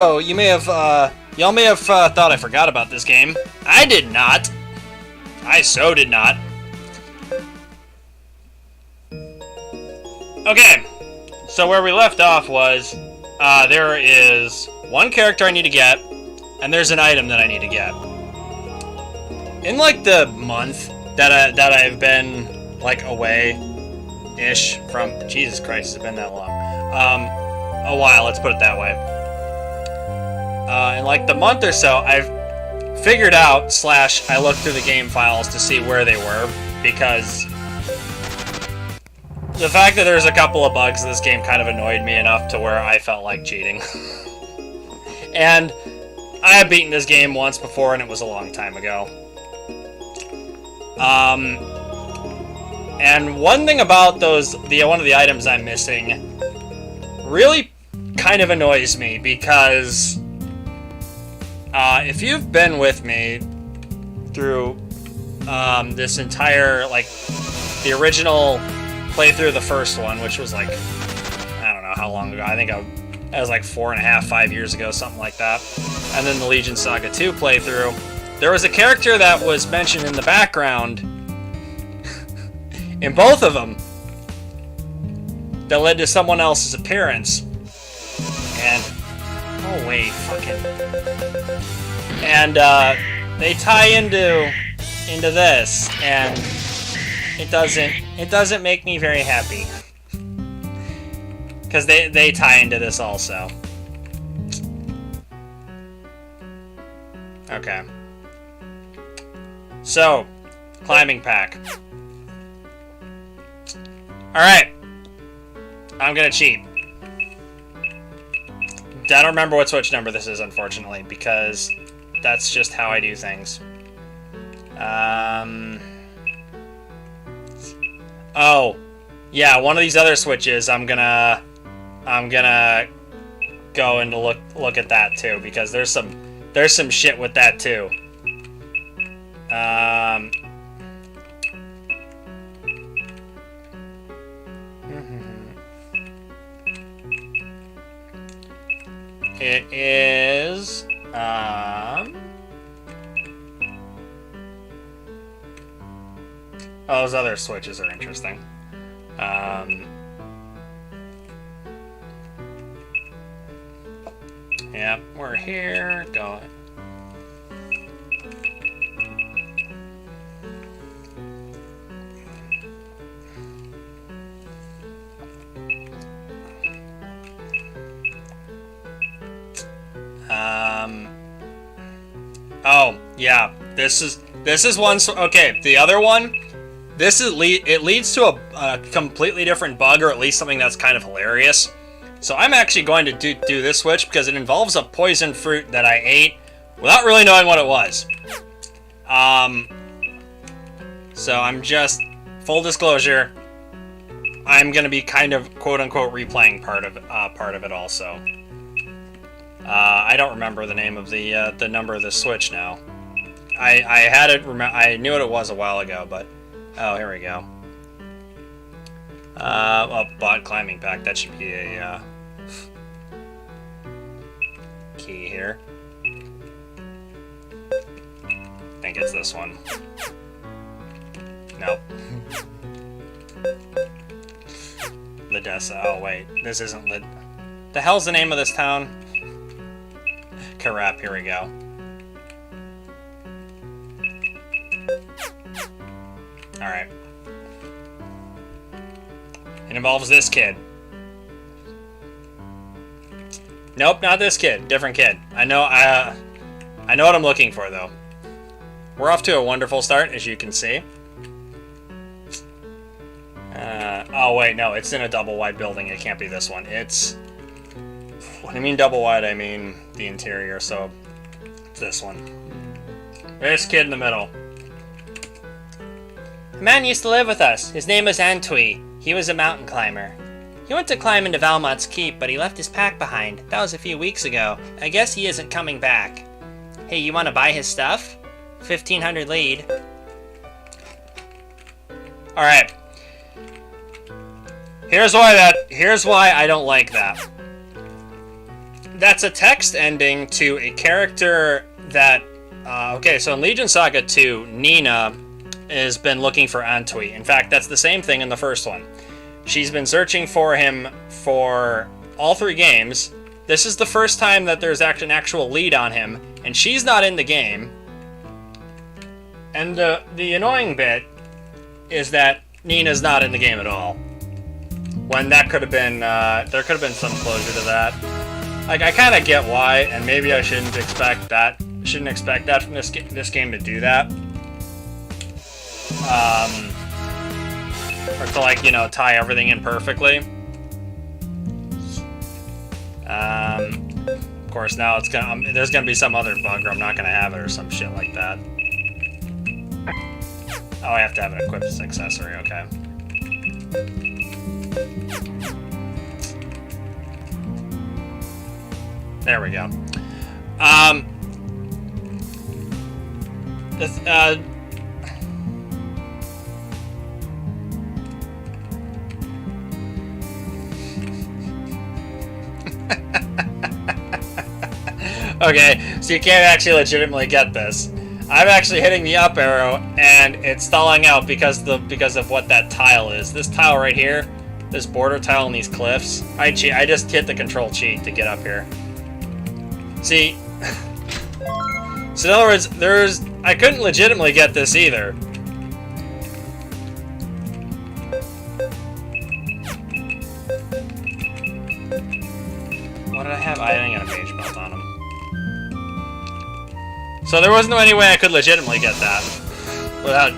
Oh, y'all may have thought I forgot about this game. I did not. I so did not. Okay, so where we left off was, there is one character I need to get, and there's an item that I need to get. In like the month that I've been like away-ish from, Jesus Christ, it's been that long. A while, let's put it that way. In like the month or so, I've figured out, / I looked through the game files to see where they were, because the fact that there's a couple of bugs in this game kind of annoyed me enough to where I felt like cheating. And I have beaten this game once before, and it was a long time ago. And one thing about one of the items I'm missing really kind of annoys me, because if you've been with me through this entire, like, the original playthrough of the first one, which was like, I don't know how long ago, I think it was like 4.5, 5 years ago, something like that, and then the Legion Saga 2 playthrough, there was a character that was mentioned in the background in both of them that led to someone else's appearance. And oh wait, fucking. And they tie into this, and it doesn't make me very happy, because they tie into this also. Okay. So, climbing pack. Alright. I'm gonna cheat. I don't remember what Switch number this is, unfortunately, because that's just how I do things. Oh, yeah, one of these other Switches, I'm gonna go and look at that too, because there's some shit with that too. It is, those other switches are interesting. Yep, we're here, going. Oh, yeah, this is one, okay, the other one, it leads to a completely different bug, or at least something that's kind of hilarious. So I'm actually going to do this switch, because it involves a poison fruit that I ate without really knowing what it was. So I'm just, full disclosure, I'm gonna be kind of quote-unquote replaying part of it also. I don't remember the name of the number of the switch now. I had it. I knew what it was a while ago, but oh, here we go. Well, bot climbing pack. That should be a key here. I think it's this one. Nope. Lidessa. Oh wait, this isn't Lid. The hell's the name of this town? Crap, here we go. Alright. It involves this kid. Nope, not this kid. Different kid. I know what I'm looking for, though. We're off to a wonderful start, as you can see. Oh wait, no, it's in a double-wide building. It can't be this one. It's... When I mean double-wide, I mean the interior, so it's this one. This kid in the middle. A man used to live with us. His name was Antwi. He was a mountain climber. He went to climb into Valmont's Keep, but he left his pack behind. That was a few weeks ago. I guess he isn't coming back. Hey, you want to buy his stuff? 1,500 lead. Alright. Here's why I don't like that. that's a text ending to a character that... okay, so in Legion Saga 2, Nina has been looking for Antwi. In fact, that's the same thing in the first one. She's been searching for him for all 3 games. This is the first time that there's an actual lead on him, and she's not in the game. And the annoying bit is that Nina's not in the game at all. When that could have been, there could have been some closure to that. Like, I kind of get why, and maybe I shouldn't expect that from this game to do that. Or to, like, you know, tie everything in perfectly. Of course, now it's gonna there's gonna be some other bug or I'm not gonna have it or some shit like that. Oh, I have to have an equipped accessory. Okay. There we go. Okay, so you can't actually legitimately get this. I'm actually hitting the up arrow, and it's stalling out because of what that tile is. This tile right here, this border tile in these cliffs. I just hit the control cheat to get up here. See, so in other words, I couldn't legitimately get this either. What did I have? I didn't get a mage belt on him. So there wasn't any way I could legitimately get that without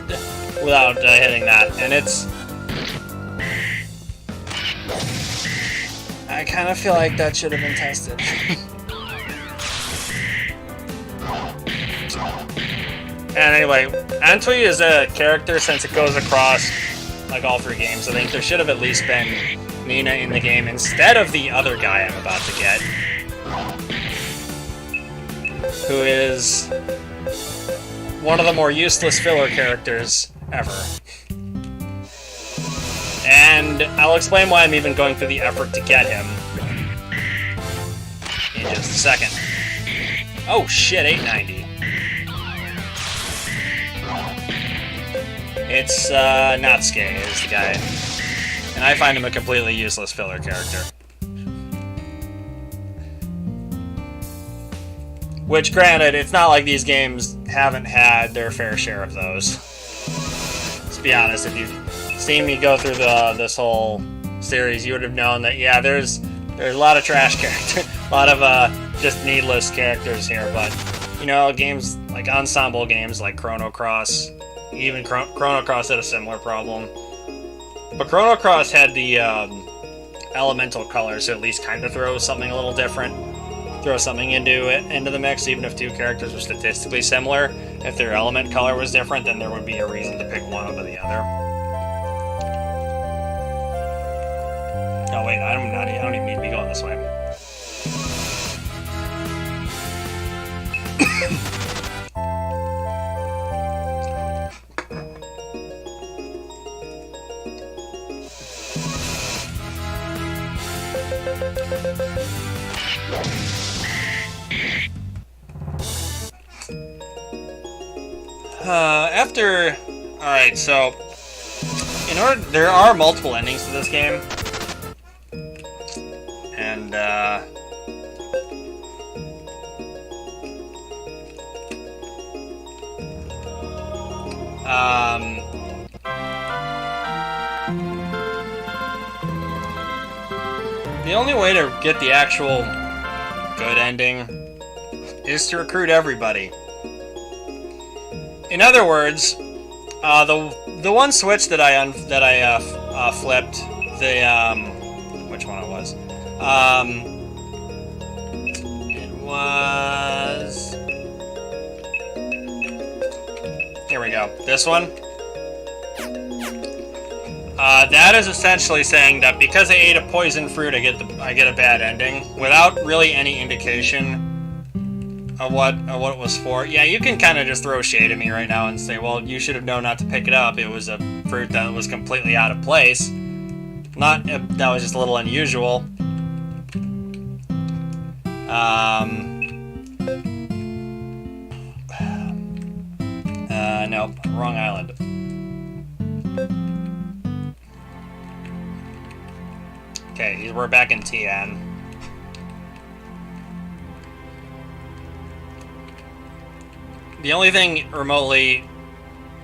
hitting that, and it's... I kind of feel like that should have been tested. And anyway, Antwi is a character since it goes across like all 3 games. I think there should have at least been Nina in the game instead of the other guy I'm about to get, who is one of the more useless filler characters ever. And I'll explain why I'm even going through the effort to get him in just a second. Oh shit, 890. It's Natsuke is the guy, and I find him a completely useless filler character. Which, granted, it's not like these games haven't had their fair share of those. Let's be honest, if you've seen me go through this whole series, you would have known that, yeah, there's a lot of trash characters, a lot of just needless characters here, but, you know, games like ensemble games like Chrono Cross, even Chrono Cross had a similar problem. But Chrono Cross had the elemental colors, so at least kind of throw something a little different. Throw something into the mix, even if 2 characters were statistically similar. If their element color was different, then there would be a reason to pick one over the other. Oh wait, I don't even need to be going this way. Alright, so there are multiple endings to this game, and the only way to get the actual good ending is to recruit everybody. In other words, the one switch that I flipped, which one it was? It was... Here we go. This one. That is essentially saying that because I ate a poison fruit, I get a bad ending without really any indication of what it was for. Yeah, you can kind of just throw shade at me right now and say, well, you should have known not to pick it up. It was a fruit that was completely out of place. That was just a little unusual. Nope, wrong island. Okay, we're back in TN. The only thing remotely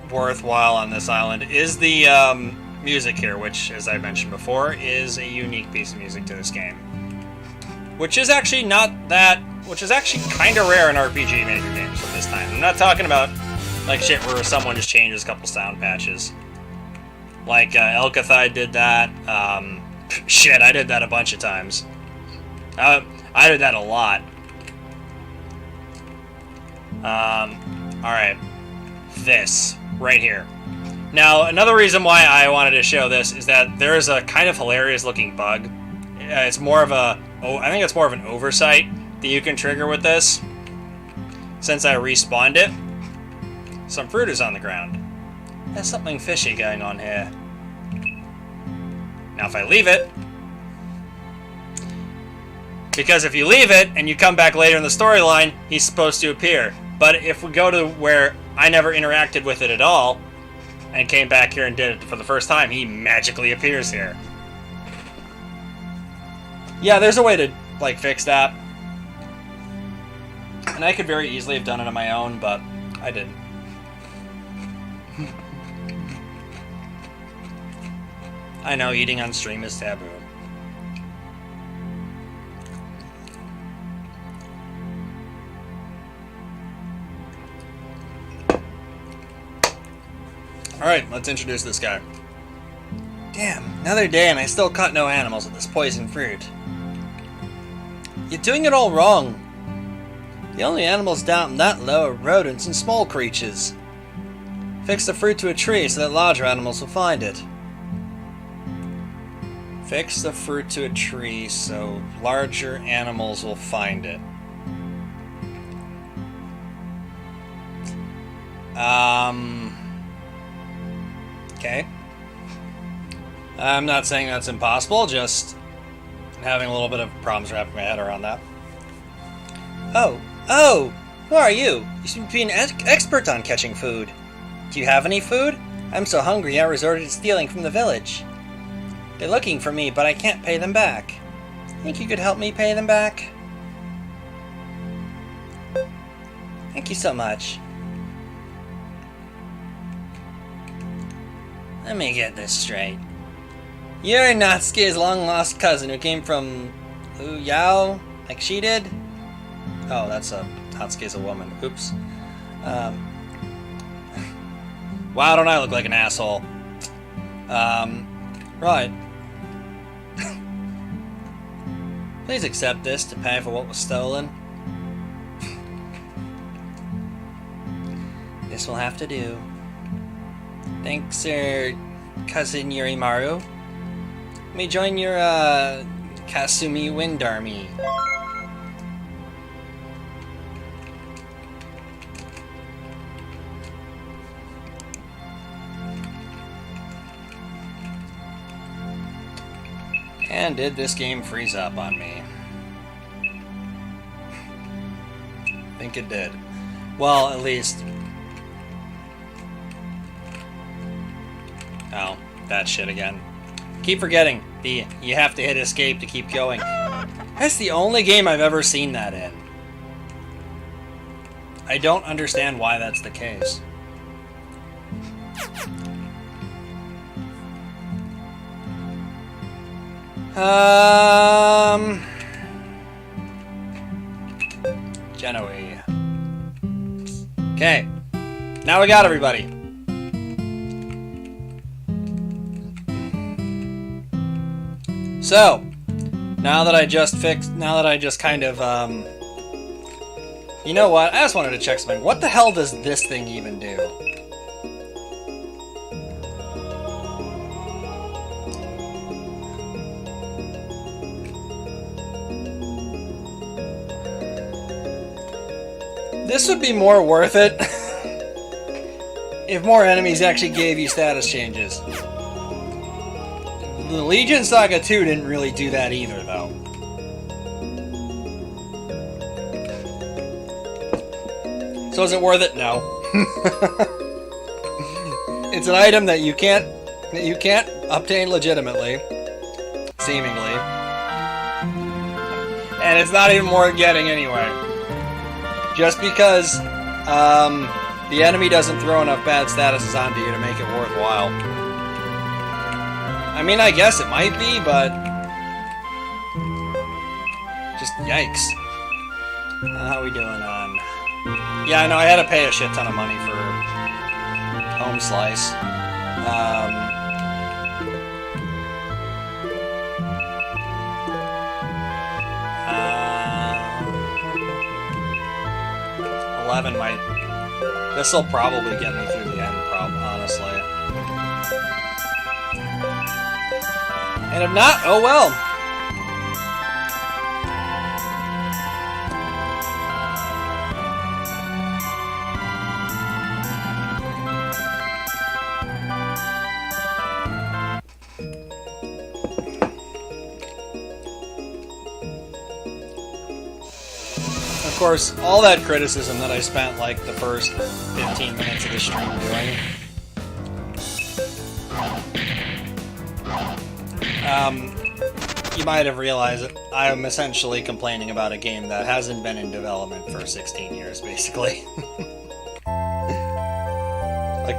worthwhile on this island is the music here, which, as I mentioned before, is a unique piece of music to this game. Which is actually kind of rare in RPG Maker games at this time. I'm not talking about like shit where someone just changes a couple sound patches. Like Elkathai did that. Shit, I did that a bunch of times. I did that a lot. Alright. This. Right here. Now, another reason why I wanted to show this is that there is a kind of hilarious looking bug. It's more of a... I think it's more of an oversight that you can trigger with this. Since I respawned it. Some fruit is on the ground. There's something fishy going on here. Now if I leave it... Because if you leave it and you come back later in the storyline, he's supposed to appear. But if we go to where I never interacted with it at all, and came back here and did it for the first time, he magically appears here. Yeah, there's a way to, like, fix that. And I could very easily have done it on my own, but I didn't. I know, eating on stream is taboo. Alright, let's introduce this guy. Damn, another day and I still caught no animals with this poison fruit. You're doing it all wrong. The only animals down that low are rodents and small creatures. Fix the fruit to a tree so that larger animals will find it. Fix the fruit to a tree so larger animals will find it. Okay. I'm not saying that's impossible, just having a little bit of problems wrapping my head around that. Oh, who are you? You seem to be an expert on catching food. Do you have any food? I'm so hungry I resorted to stealing from the village. They're looking for me, but I can't pay them back. Think you could help me pay them back? Thank you so much. Let me get this straight. You're Natsuki's long-lost cousin who came from Yao, like she did? Oh, Natsuki's a woman. Oops. Why don't I look like an asshole? Right. Please accept this to pay for what was stolen. This will have to do. Thanks, sir, cousin Yurimaru. Let me join your, Kasumi Wind Army. And did this game freeze up on me? I think it did. Well, at least... Oh, that shit again. Keep forgetting. You have to hit escape to keep going. That's the only game I've ever seen that in. I don't understand why that's the case. Genoa. Okay. Now we got everybody. So, now that I just kind of, you know what? I just wanted to check something. What the hell does this thing even do? This would be more worth it if more enemies actually gave you status changes. The Legion Saga 2 didn't really do that either, though. So is it worth it? No. It's an item that you can't obtain legitimately, seemingly, and it's not even worth getting anyway. Just because the enemy doesn't throw enough bad statuses onto you to make it worthwhile. I mean, I guess it might be, but just yikes. How are we doing on? Yeah, I know I had to pay a shit ton of money for Home Slice. 11 might. This will probably get me through the end, honestly. And if not, oh well. Of course, all that criticism that I spent like the first 15 minutes of the stream doing. You might have realized that I am essentially complaining about a game that hasn't been in development for 16 years, basically. Like,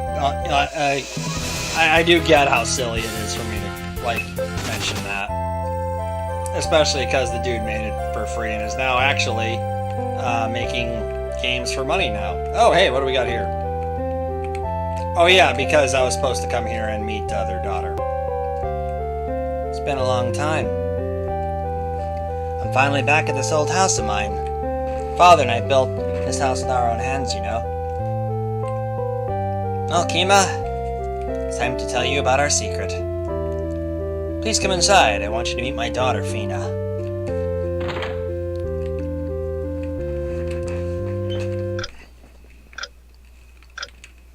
I do get how silly it is for me to, like, mention that. Especially because the dude made it for free and is now actually making games for money now. Oh, hey, what do we got here? Oh, yeah, because I was supposed to come here and meet their daughter. It's been a long time. I'm finally back at this old house of mine. Father and I built this house with our own hands, you know. Well, Kima, it's time to tell you about our secret. Please come inside. I want you to meet my daughter, Fina.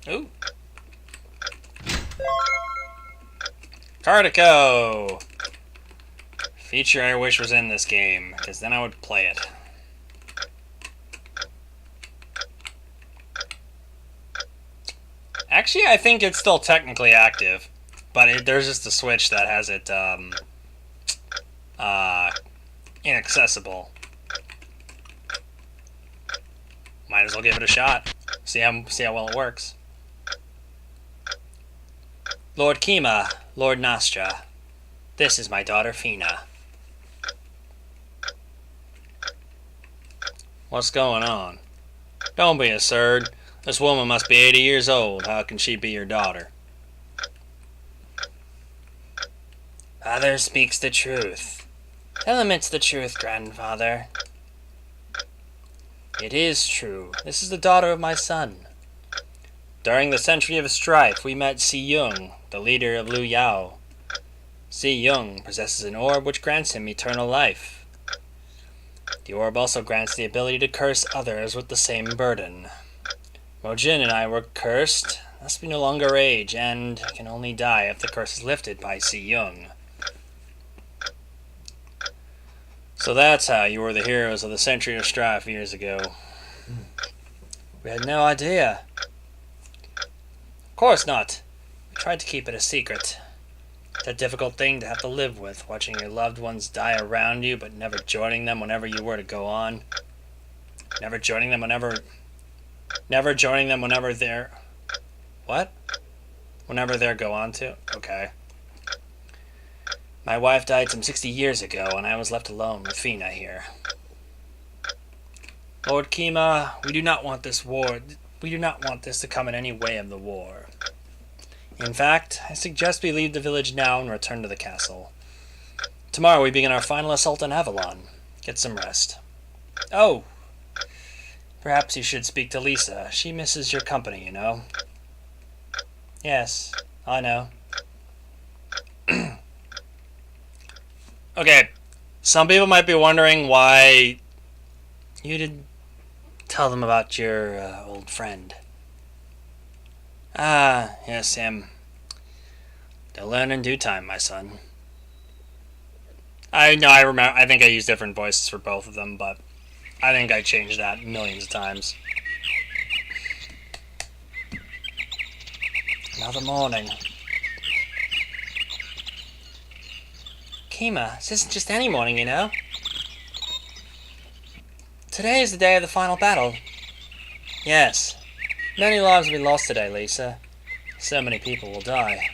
Ooh. Cardico! Feature I wish was in this game, because then I would play it. Actually, I think it's still technically active, but there's just a switch that has it inaccessible. Might as well give it a shot. See how well it works. Lord Kima, Lord Nastra, this is my daughter Fina. What's going on? Don't be absurd. This woman must be 80 years old. How can she be your daughter? Father speaks the truth. Tell him it's the truth, grandfather. It is true. This is the daughter of my son. During the Century of Strife, we met Si Yung, the leader of Liu Yao. Si Yung possesses an orb which grants him eternal life. The orb also grants the ability to curse others with the same burden. Mojin and I were cursed, thus we no longer age, and can only die if the curse is lifted by Si Yung. So that's how you were the heroes of the Century of Strife years ago. We had no idea. Of course not. We tried to keep it a secret. It's a difficult thing to have to live with, watching your loved ones die around you, but never joining them whenever you were to go on. Never joining them whenever they're... What? Whenever they're go on to? Okay. My wife died some 60 years ago, and I was left alone with Fina here. Lord Kima, we do not want this war... We do not want this to come in any way of the war. In fact, I suggest we leave the village now and return to the castle. Tomorrow we begin our final assault on Avalon. Get some rest. Oh! Perhaps you should speak to Lisa. She misses your company, you know. Yes, I know. Okay, some people might be wondering why you didn't tell them about your old friend. Ah, yes, him. They'll learn in due time, my son. I know, I remember, I think I used different voices for both of them, but I think I changed that millions of times. Another morning. Kima, this isn't just any morning, you know. Today is the day of the final battle. Yes. Many lives will be lost today, Lisa. So many people will die.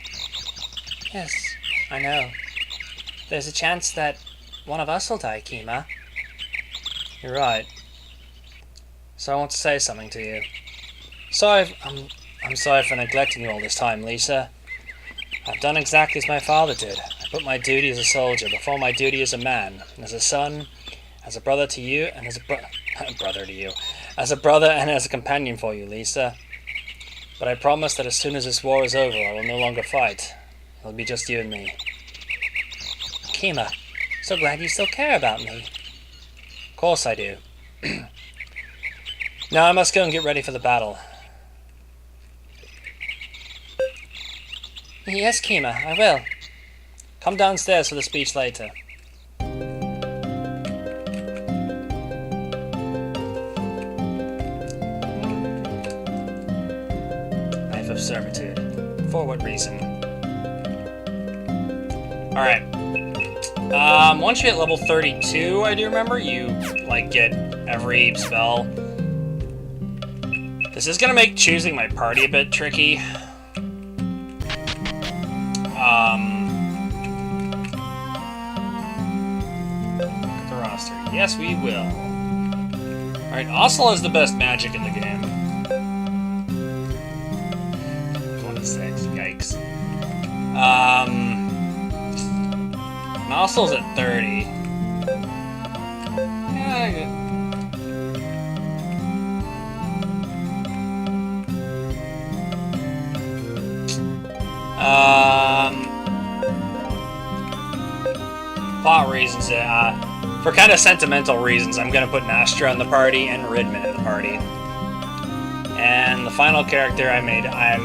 Yes, I know. There's a chance that one of us will die, Kima. You're right. So I want to say something to you. I'm sorry for neglecting you all this time, Lisa. I've done exactly as my father did. I put my duty as a soldier before my duty as a man, as a son, as a brother to you, and as a brother to you, as a brother and as a companion for you, Lisa. But I promise that as soon as this war is over, I will no longer fight. It'll be just you and me. Kima, so glad you still care about me. Of course I do. Now I must go and get ready for the battle. Yes, Kima, I will. Come downstairs for the speech later. Knife of servitude. For what reason? Alright. Once you hit level 32, I do remember, you, like, get every spell. This is gonna make choosing my party a bit tricky. Look at the roster. Yes, we will. Alright, Osel has the best magic in the game. 26, yikes. Osel's at 30. Yeah, plot reasons, for kind of sentimental reasons, I'm gonna put Nastra in the party and Ridman in the party. And the final character I made, I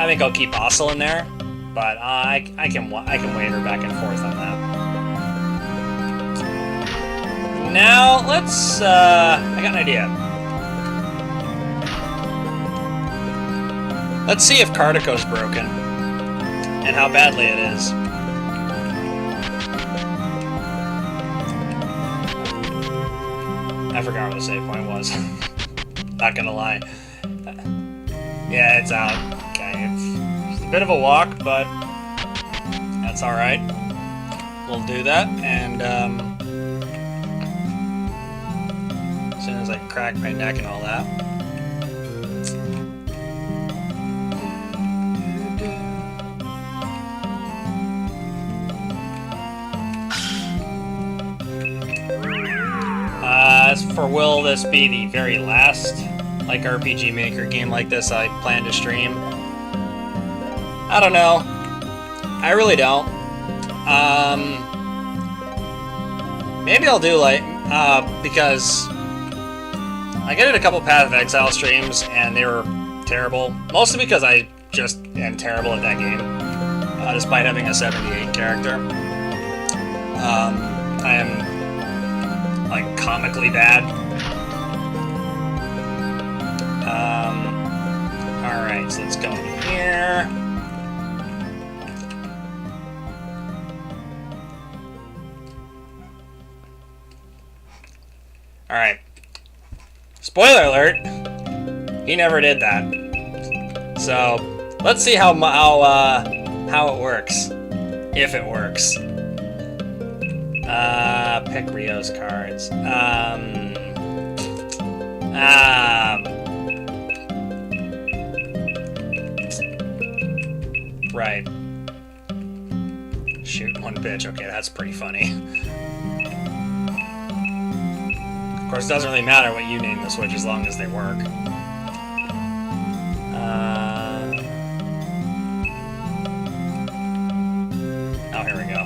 think I'll keep Osel in there, but I can waver back and forth on that. Now let's I got an idea. Let's see if Cardico's broken and how badly it is. I forgot what the save point was. Not gonna lie. Yeah, it's out. Okay, it's a bit of a walk, but that's alright. We'll do that, and as soon as I crack my neck and all that. As for will this be the very last RPG Maker game like this I plan to stream? I don't know. I really don't. Maybe I'll do because I did a couple Path of Exile streams and they were terrible. Mostly because I just am terrible at that game, despite having a 78 character. I am comically bad. Alright, so let's go in here. Alright. Spoiler alert! He never did that. So, let's see how it works. If it works. Pick Rio's cards. Right. Shoot one bitch. Okay, that's pretty funny. Of course, it doesn't really matter what you name the Switch as long as they work. Oh, here we go.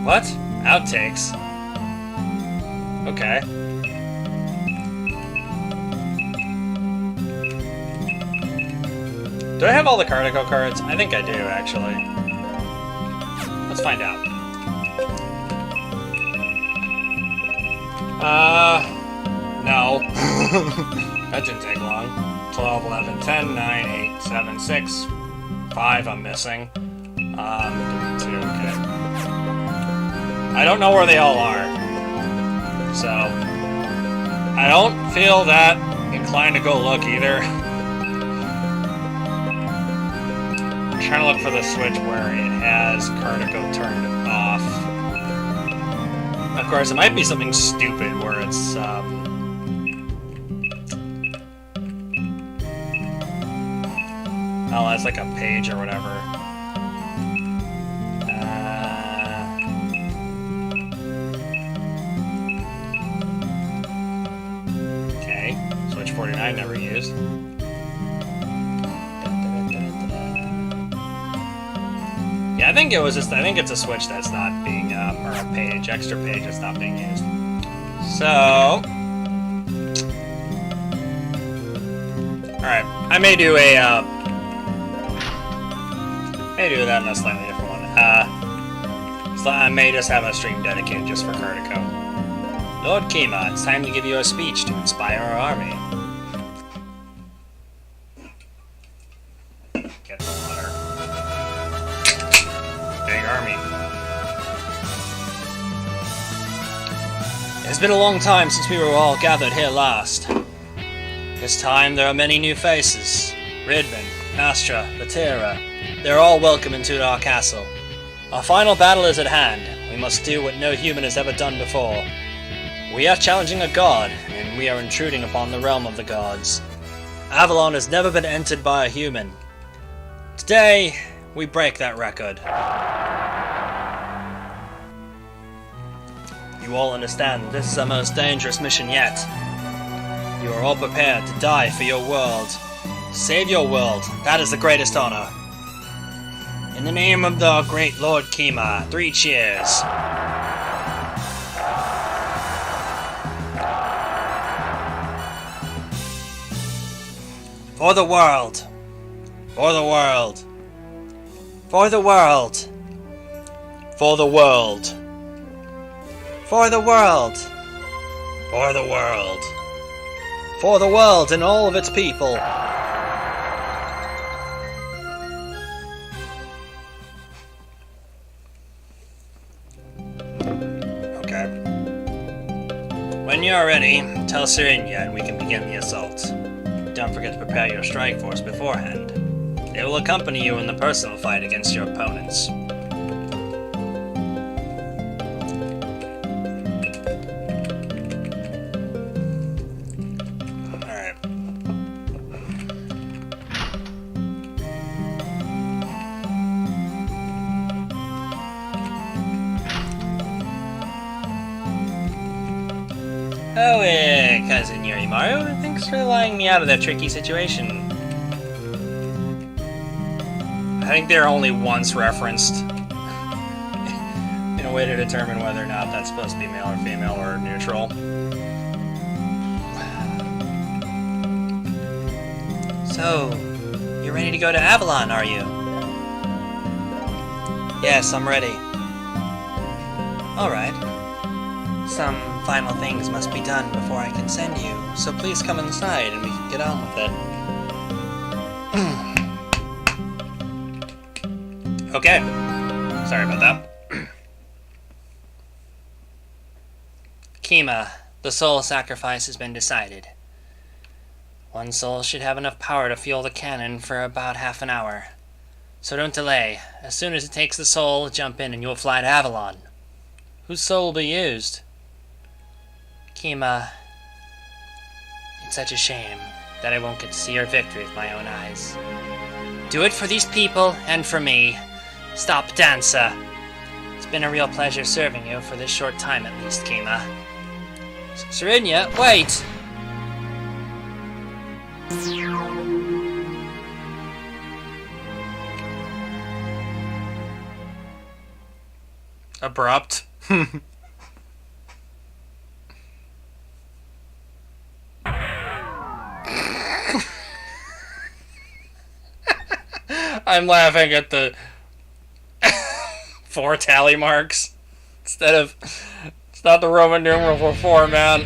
What? Outtakes? Okay. Do I have all the Cardico cards? I think I do, actually. Let's find out. No. That didn't take long. 12, 11, 10, 9, 8, 7, 6, 5 I'm missing. 3, 2, okay. I don't know where they all are. So, I don't feel that inclined to go look either. I'm trying to look for the switch where it has Cardico turned off. Of course, it might be something stupid where it's, oh, that's like a page or whatever. Okay, switch 49 never used. Yeah, I think it was just, I think it's a switch that's not being, or a page, extra page that's not being used. So, alright, I may do a, maybe that in a slightly different one. So I may just have a stream dedicated just for Cardico. Lord Kima, it's time to give you a speech to inspire our army. Get the water. Big army. It's been a long time since we were all gathered here last. This time there are many new faces. Ridman, Astra, Vatera. They're all welcome into our castle. Our final battle is at hand. We must do what no human has ever done before. We are challenging a god, and we are intruding upon the realm of the gods. Avalon has never been entered by a human. Today, we break that record. You all understand this is our most dangerous mission yet. You are all prepared to die for your world. Save your world, that is the greatest honor. In the name of the great Lord Kima, 3 cheers. For the world. For the world. For the world. For the world. For the world. For the world. For the world and all of its people. Okay. When you're ready, tell Serinia and we can begin the assault. Don't forget to prepare your strike force beforehand. They will accompany you in the personal fight against your opponents. Alright. Oh, Cousin Yurimaru, thanks for letting me out of that tricky situation. I think they're only once referenced in a way to determine whether or not that's supposed to be male or female or neutral. So, you're ready to go to Avalon, are you? Yes, I'm ready. Alright. Some final things must be done before I can send you, so please come inside and we can get on with it. Okay. Sorry about that. Kima, the soul sacrifice has been decided. One soul should have enough power to fuel the cannon for about half an hour. So don't delay. As soon as it takes the soul, jump in and you'll fly to Avalon. Whose soul will be used? Kima, it's such a shame that I won't get to see your victory with my own eyes. Do it for these people and for me. Stop, Dancer. It's been a real pleasure serving you for this short time at least, Kima. Serinia, wait! Abrupt. I'm laughing at the 4 tally marks instead of, it's not the Roman numeral for 4, man.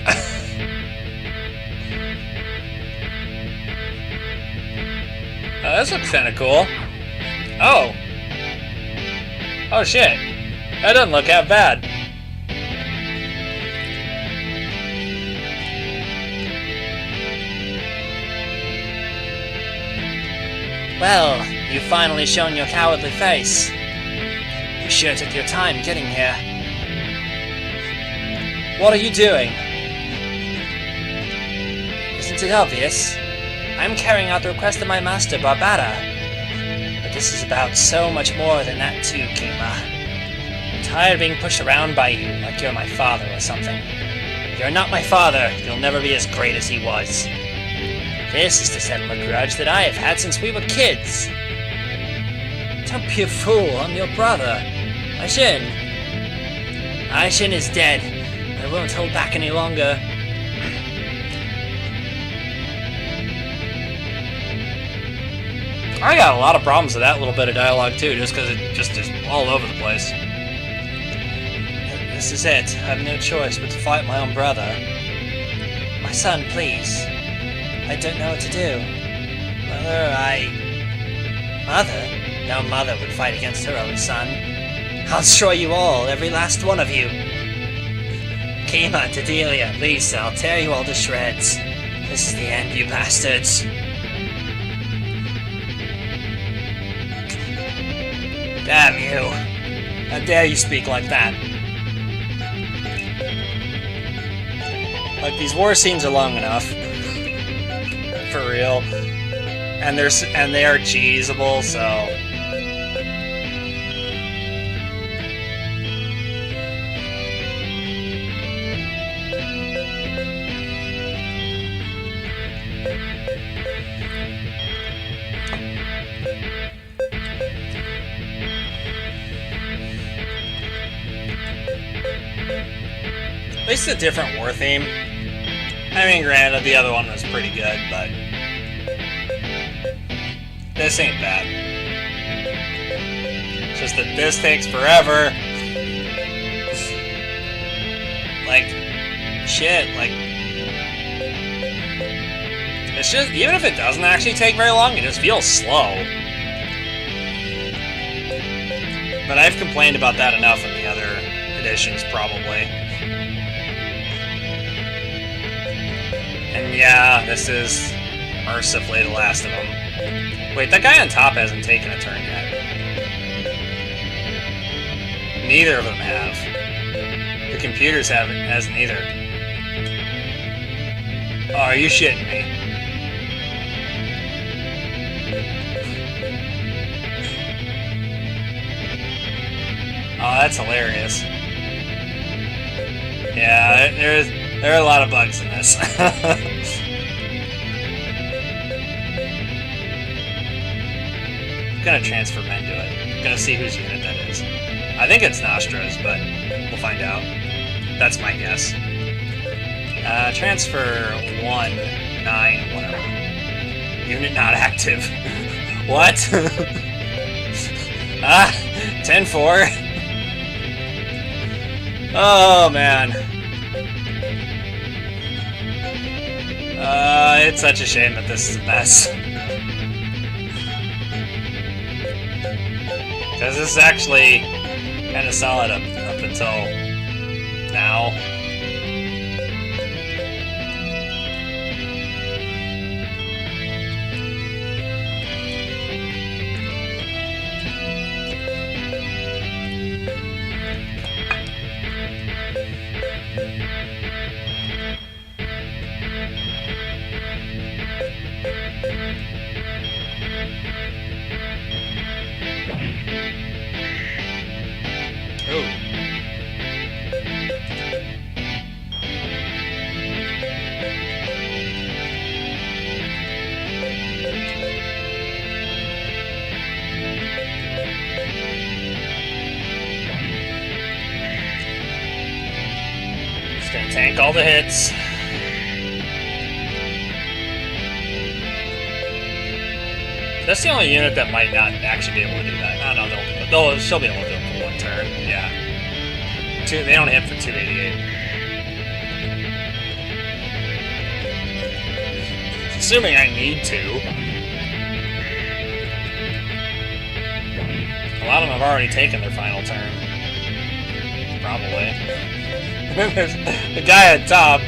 this looks kind of cool. Oh. Oh shit. That doesn't look that bad. Well, you've finally shown your cowardly face. You sure took your time getting here. What are you doing? Isn't it obvious? I'm carrying out the request of my master, Barbara. But this is about so much more than that too, Kima. I'm tired of being pushed around by you like you're my father or something. You're not my father. You'll never be as great as he was. This is to settle a grudge that I have had since we were kids. Don't be a fool, I'm your brother. Aishin. Aishin is dead. I won't hold back any longer. I got a lot of problems with that little bit of dialogue too, just because it just is all over the place. This is it. I have no choice but to fight my own brother. My son, please. I don't know what to do. Mother? No mother would fight against her own son. I'll destroy you all, every last one of you. Kima, Dedelia, Lisa, I'll tear you all to shreds. This is the end, you bastards. Damn you. How dare you speak like that? Like, these war scenes are long enough. For real. And they are cheesable, so... At least a different war theme. I mean, granted, the other one was pretty good, but... this ain't bad. It's just that this takes forever. Like, shit, like... it's just, even if it doesn't actually take very long, it just feels slow. But I've complained about that enough in the other editions, probably. And yeah, this is mercifully the last of them. Wait, that guy on top hasn't taken a turn yet. Neither of them have. The computers hasn't either. Oh, are you shitting me? Oh, that's hilarious. Yeah, there are a lot of bugs in this. I'm gonna transfer men to it. I'm gonna see whose unit that is. I think it's Nostra's, but we'll find out. That's my guess. Transfer 1, 9, whatever. Unit not active. What? 10-4. Oh, man. It's such a shame that this is a mess. Because this is actually kind of solid up until now. Just gonna tank all the hits. That's the only unit that might not actually be able to do that. I don't know, they'll she'll be able to do it for one turn. Yeah. They don't hit for 288. Assuming I need to. lot of them have already taken their final turn. Probably. There's the guy at top.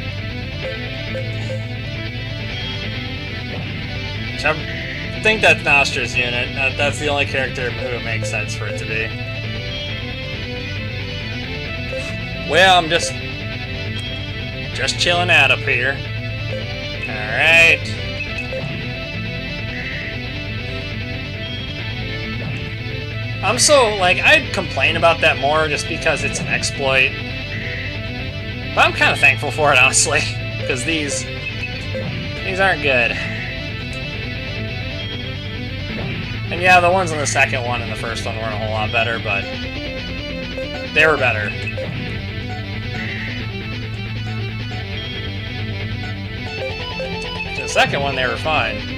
I think that's Nostra's unit. That's the only character who it makes sense for it to be. Well, I'm just chilling out up here. Alright. I'm so, like, I'd complain about that more just because it's an exploit. But I'm kind of thankful for it, honestly. Because these aren't good. And yeah, the ones on the second one and the first one weren't a whole lot better, but they were better. The second one, they were fine.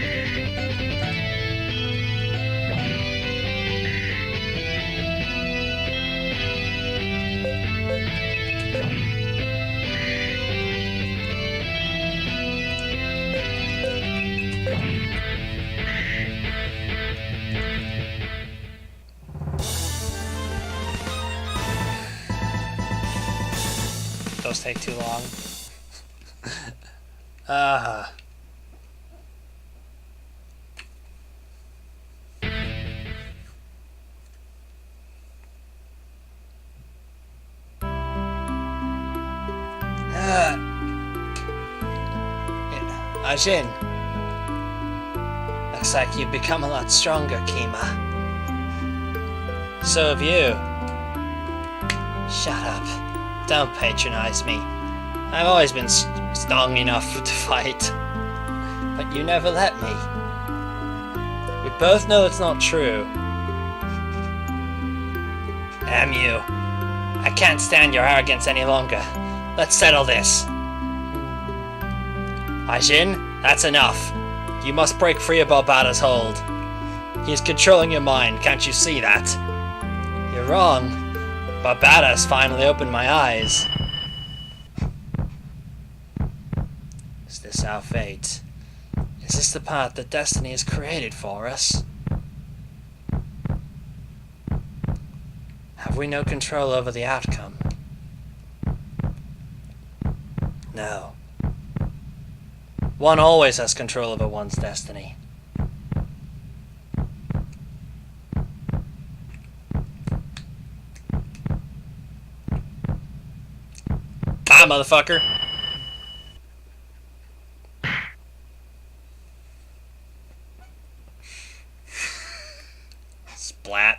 Those take too long. Ajin. Looks like you've become a lot stronger, Kima. So have you. Shut up. Don't patronize me. I've always been strong enough to fight. But you never let me. We both know it's not true. Damn you. I can't stand your arrogance any longer. Let's settle this. Ajin, that's enough. You must break free of Barbada's hold. He's controlling your mind, can't you see that? You're wrong. Barbada's finally opened my eyes. Is this our fate? Is this the path that destiny has created for us? Have we no control over the outcome? No. One always has control over one's destiny. Bye, motherfucker! Splat.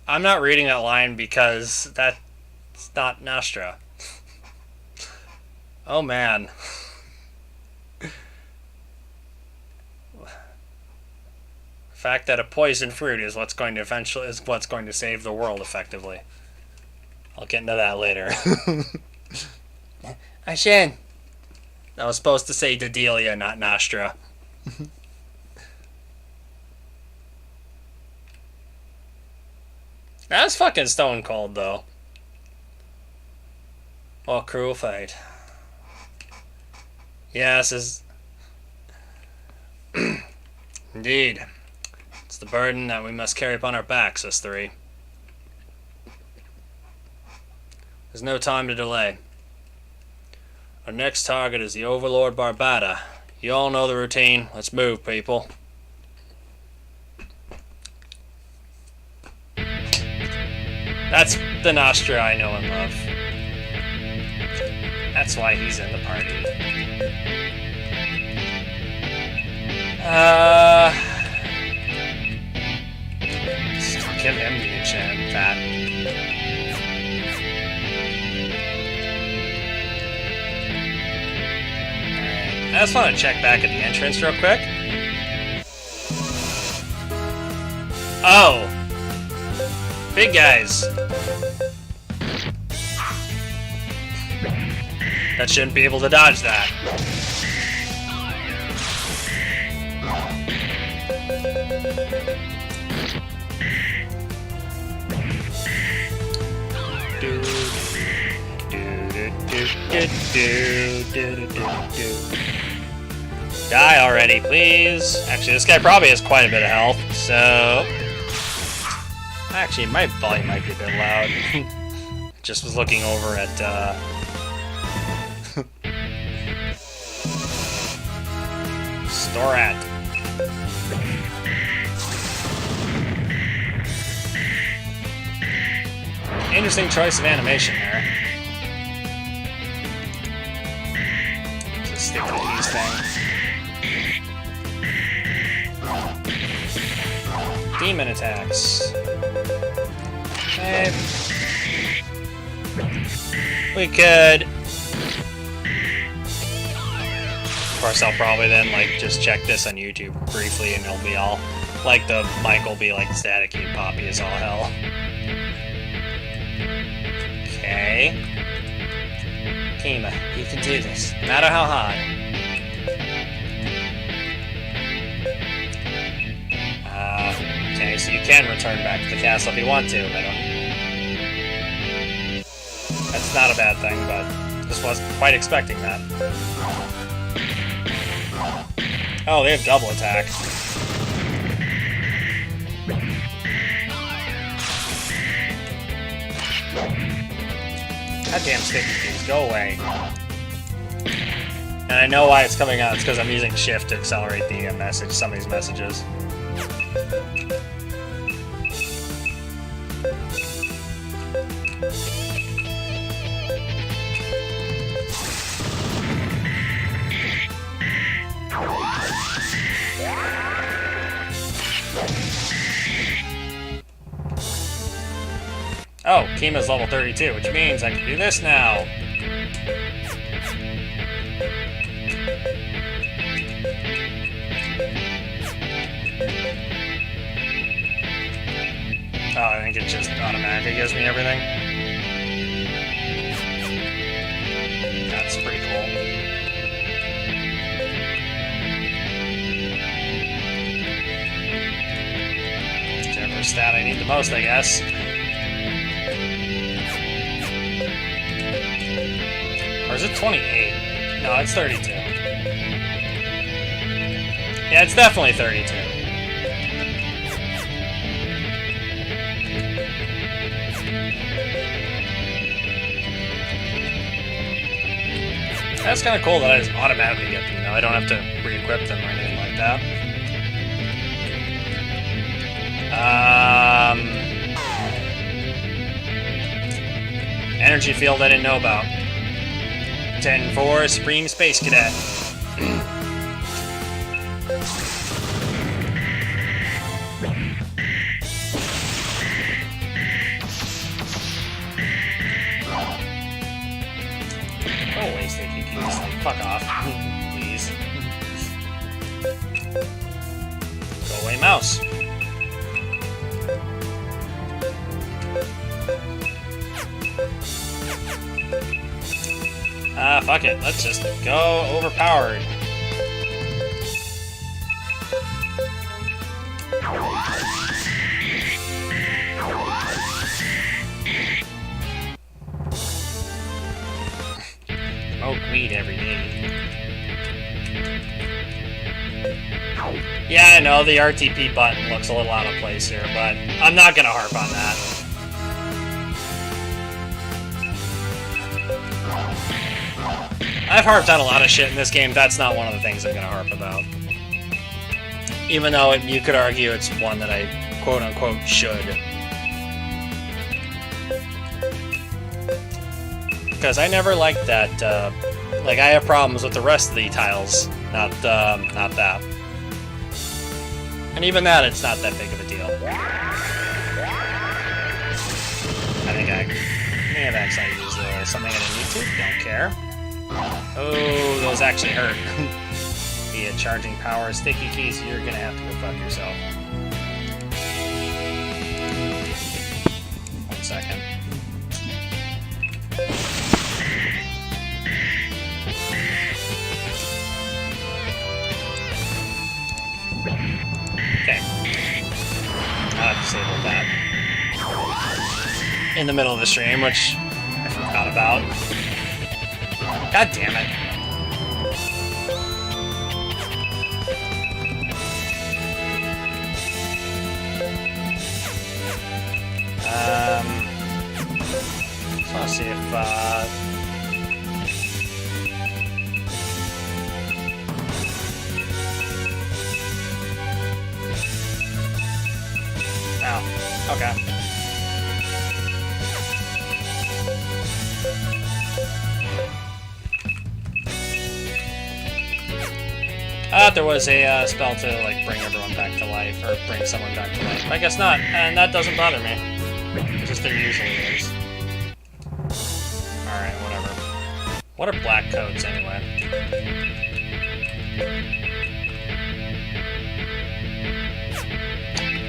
I'm not reading that line because that's not Nostra. Oh man. The fact that a poison fruit is what's going to save the world effectively. I'll get into that later. Ashen. I was supposed to say Dedelia, not Nostra. That's fucking stone cold, though. What cruel fate. Yes, is indeed. It's the burden that we must carry upon our backs, us three. There's no time to delay. Our next target is the Overlord Barbada. You all know the routine. Let's move, people. That's the Nostra I know and love. That's why he's in the party. Just give him the enchant that. Alright. I just want to check back at the entrance real quick. Oh! Big guys. That shouldn't be able to dodge that. Die already, please. Actually, this guy probably has quite a bit of health, so... Actually, my volume might be a bit loud. Just was looking over at, Storat. Interesting choice of animation there. Just stick to these things. Demon attacks. Okay. We could... Of course, I'll probably then, like, just check this on YouTube briefly and it'll be all... Like, the mic will be, like, staticky and poppy as all hell. Okay. Kima, you can do this, no matter how hard. Okay, so you can return back to the castle if you want to, but that's not a bad thing, but just wasn't quite expecting that. Oh, they have double attack. Goddamn sticky keys, go away. And I know why it's coming out, it's because I'm using shift to accelerate the message, some of these messages. Oh, Kima's level 32, which means I can do this now. Oh, I think it just automatically gives me everything. That's pretty cool. Whichever stat I need the most, I guess. Or is it 28? No, it's 32. Yeah, it's definitely 32. That's kind of cool that I just automatically get them now. I don't have to re-equip them or anything like that. Energy field I didn't know about. 10-4, Supreme Space Cadet. Go away, Sticky Keys. Fuck off. Please. Go away, mouse. Ah, fuck it. Let's just go overpowered. Smoke weed every day. Yeah, I know the RTP button looks a little out of place here, but I'm not gonna harp on that. I've harped on a lot of shit in this game, that's not one of the things I'm gonna harp about. Even though you could argue it's one that I quote-unquote should. Because I never liked that, like, I have problems with the rest of the tiles, not that. And even that, it's not that big of a deal. I think I may have actually used something I didn't need to, don't care. Oh, those actually hurt. Be it charging power, Sticky Keys, you're gonna have to go fuck yourself. 1 second. Okay. I'll have to disable that. In the middle of the stream, which I forgot about. God damn it. see if, oh, okay. I thought there was a spell to, like, bring everyone back to life, or bring someone back to life. I guess not, and that doesn't bother me. It's just there usually is. Alright, whatever. What are black coats, anyway?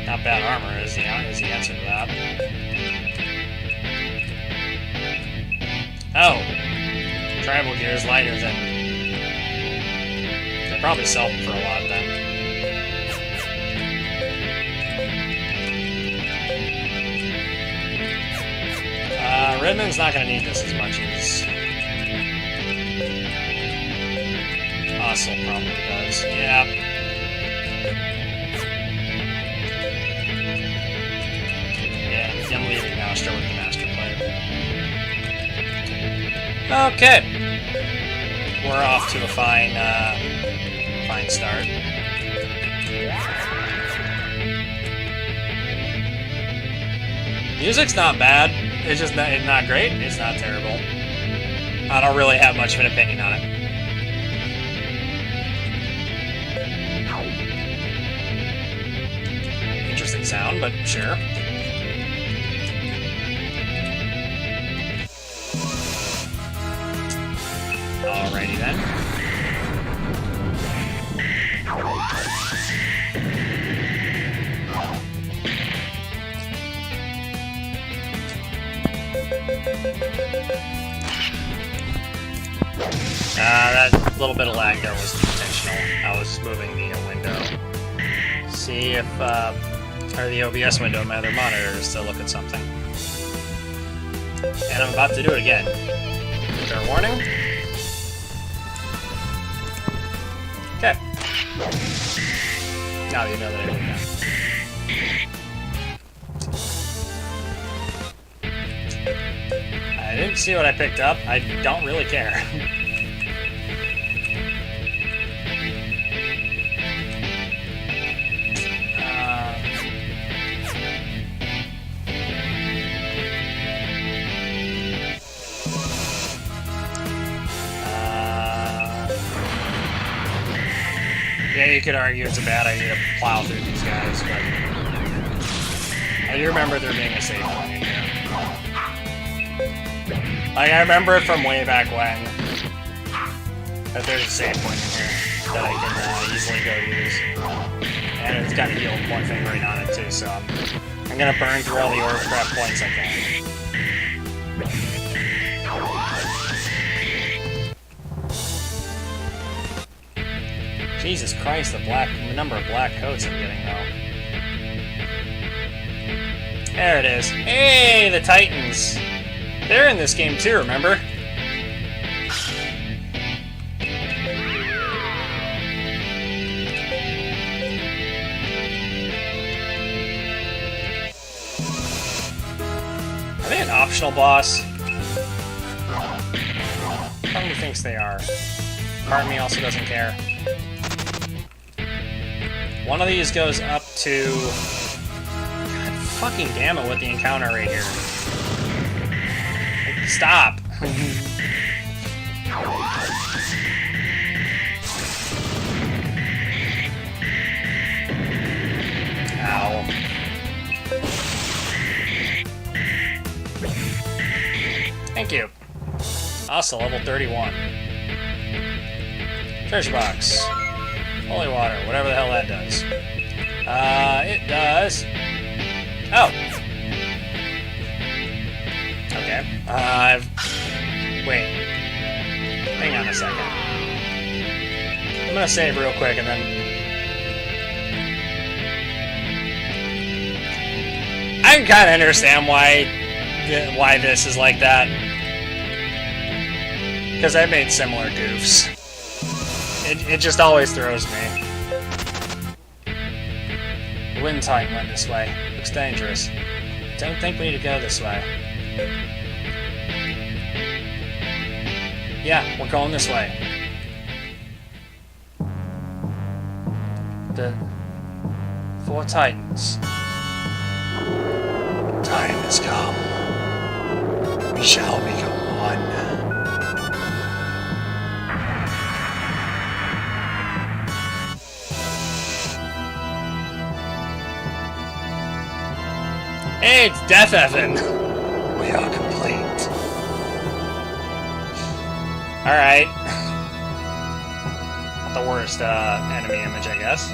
Not bad armor is the answer to that. Oh! Tribal gear is lighter than... They probably sell them for a lot, then. Redmond's not going to need this as much as... Ossel probably does. Yeah. Yeah, I'm leaving now. Start with the master player. Okay. We're off to a fine start. Music's not bad. It's just not, it's not great. It's not terrible. I don't really have much of an opinion on it. Interesting sound, but sure. Alrighty then. That little bit of lag there was intentional. I was moving the window. See if, or the OBS window of my other monitors to look at something. And I'm about to do it again. Fair warning. Okay. Now you know that I did that. I didn't see what I picked up. I don't really care. Yeah, you could argue it's a bad idea to plow through these guys, but I do remember there being a save point in here. Like, I remember it from way back when, that there's a save point in here that I can easily go use. And it's got a heal point thing right on it too, so I'm gonna burn through all the Orcraft points I can. Jesus Christ, the number of black coats I'm getting, though. There it is. Hey, the Titans! They're in this game too, remember? Are they an optional boss? Part of me thinks they are. Part of me also doesn't care. One of these goes up to... God fucking damn it with the encounter right here. Stop! Ow. Thank you. Also, level 31. Treasure box. Holy water, whatever the hell that does. It does... Oh! Okay. Wait. Hang on a second. I'm gonna save real quick and then... I can kinda understand why this is like that. Because I've made similar goofs. It just always throws me. The wind titan went this way. Looks dangerous. Don't think we need to go this way. Yeah, we're going this way. The 4 Titans. Time has come. We shall become one. Hey, it's Death Evan. We are complete. Alright. Not the worst enemy image, I guess.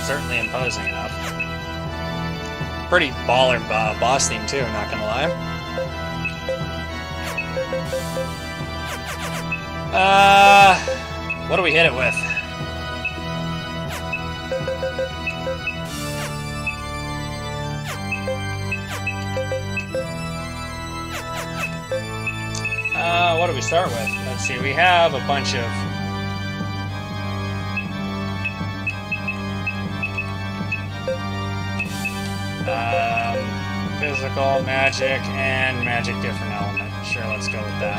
Certainly imposing enough. Pretty baller boss theme too, not gonna lie. What do we hit it with? What do we start with? Let's see, we have a bunch of... physical, magic, and magic different element. Sure, let's go with that.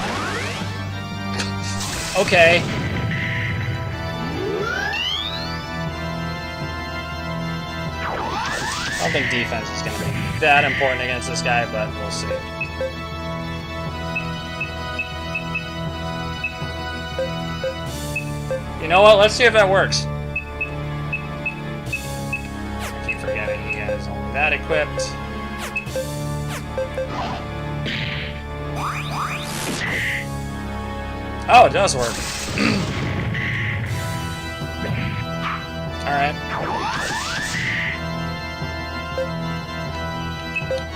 Okay. I don't think defense is going to be that important against this guy, but we'll see. You know what? Let's see if that works. I keep forgetting he has only that equipped. Oh, it does work. Alright.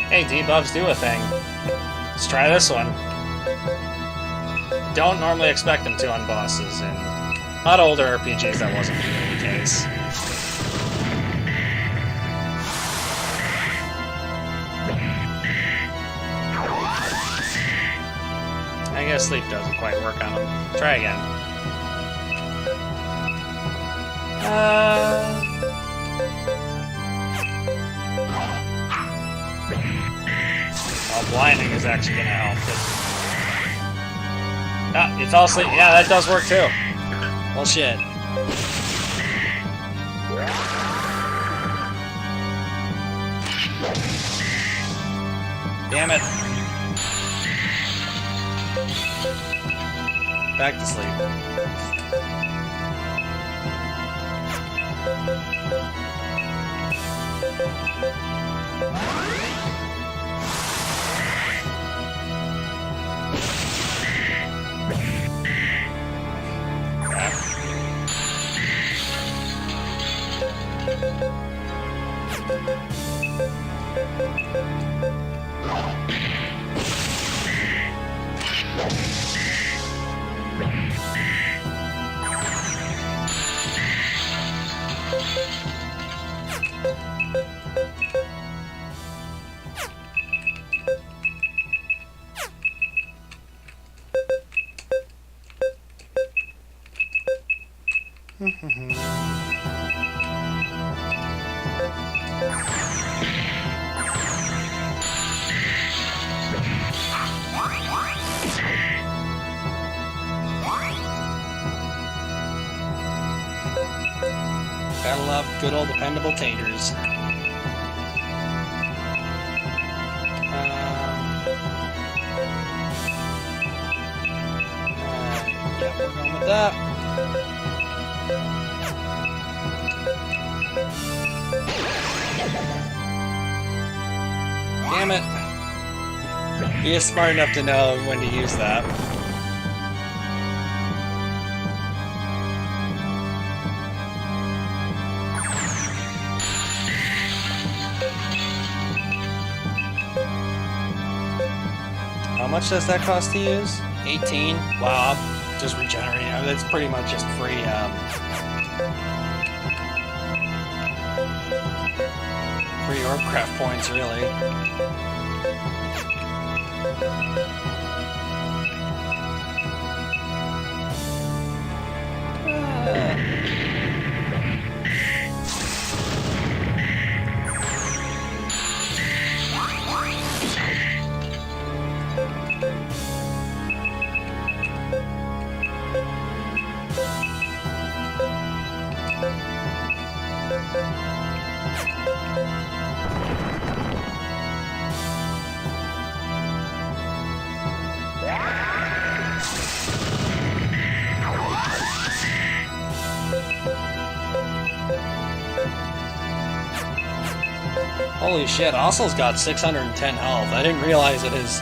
Hey, debuffs do a thing. Let's try this one. Don't normally expect them to on bosses, and a lot of older RPGs that wasn't really the case. I guess sleep doesn't quite work on them. Try again. Well, blinding is actually going to help. Ah, you fell asleep. Yeah, that does work too. Well, shit. Damn it. Back to sleep. Gotta love good old dependable taters. Yeah, we're going with that. Damn it. He is smart enough to know when to use that. How much does that cost to use? 18? Wow, I'm just regenerating. I mean, that's pretty much just free, free orb craft points, really. Holy shit, Ossel's got 610 health. I didn't realize that his...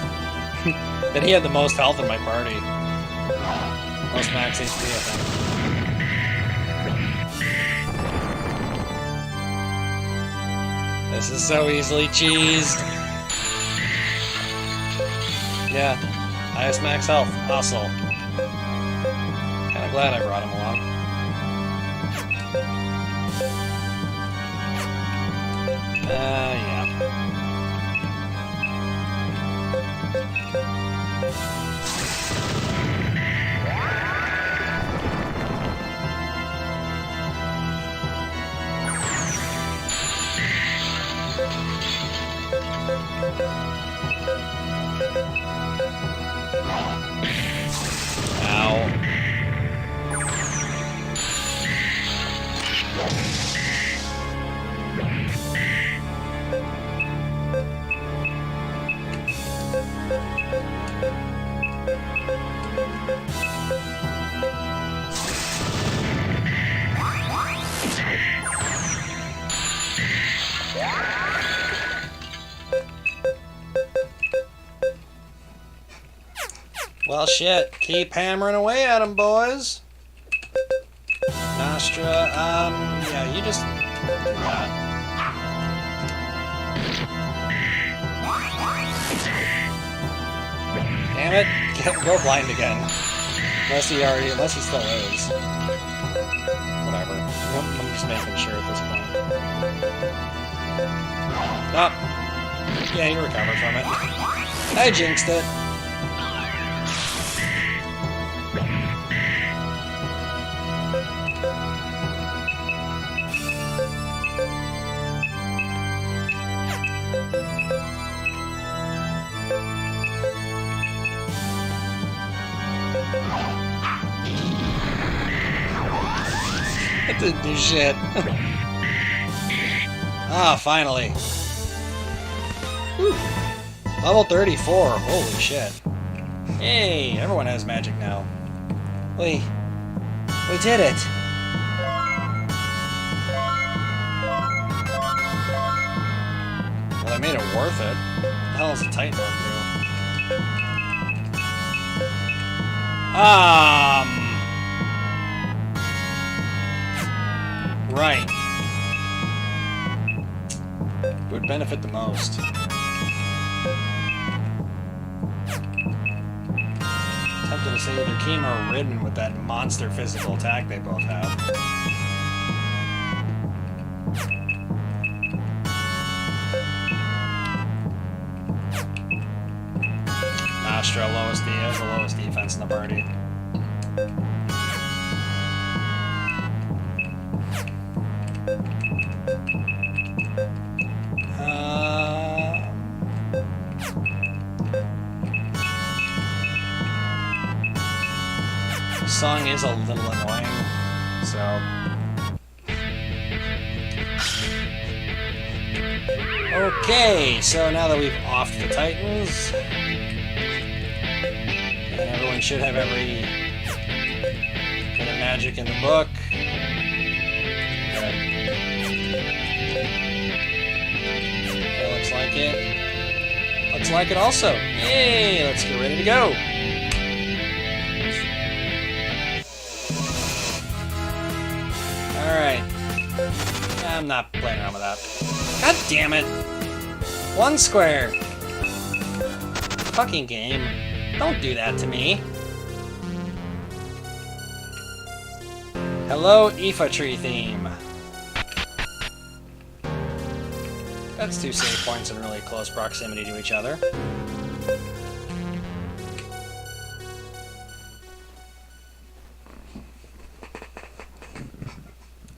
that he had the most health in my party. Most max HP, I think. This is so easily cheesed. Yeah, highest max health, Ossel. Kinda glad I brought him along. Yeah. Ow. Well, shit. Keep hammering away at him, boys. Nostra, yeah, you just do that. Damn it. Go blind again. Unless he still is. Whatever. I'm just making sure at this point. Nope. Yeah, you recovered from it. I jinxed it. It didn't do shit. Ah, finally. Whew. Level 34. Holy shit. Hey, everyone has magic now. We did it. Well, I made it worth it. What the hell is a Titan Orb do? Right. It would benefit the most. Tempted to say either Kima or Ridden with that monster physical attack they both have. Nostra has the lowest defense in the party. Song is a little annoying, so... Okay, so now that we've offed the Titans, and everyone should have every bit of magic in the book. Good. That looks like it. Looks like it also. Yay, let's get ready to go. Alright. I'm not playing around with that. God damn it! One square! Fucking game. Don't do that to me. Hello, Aoife tree theme. That's two save points in really close proximity to each other.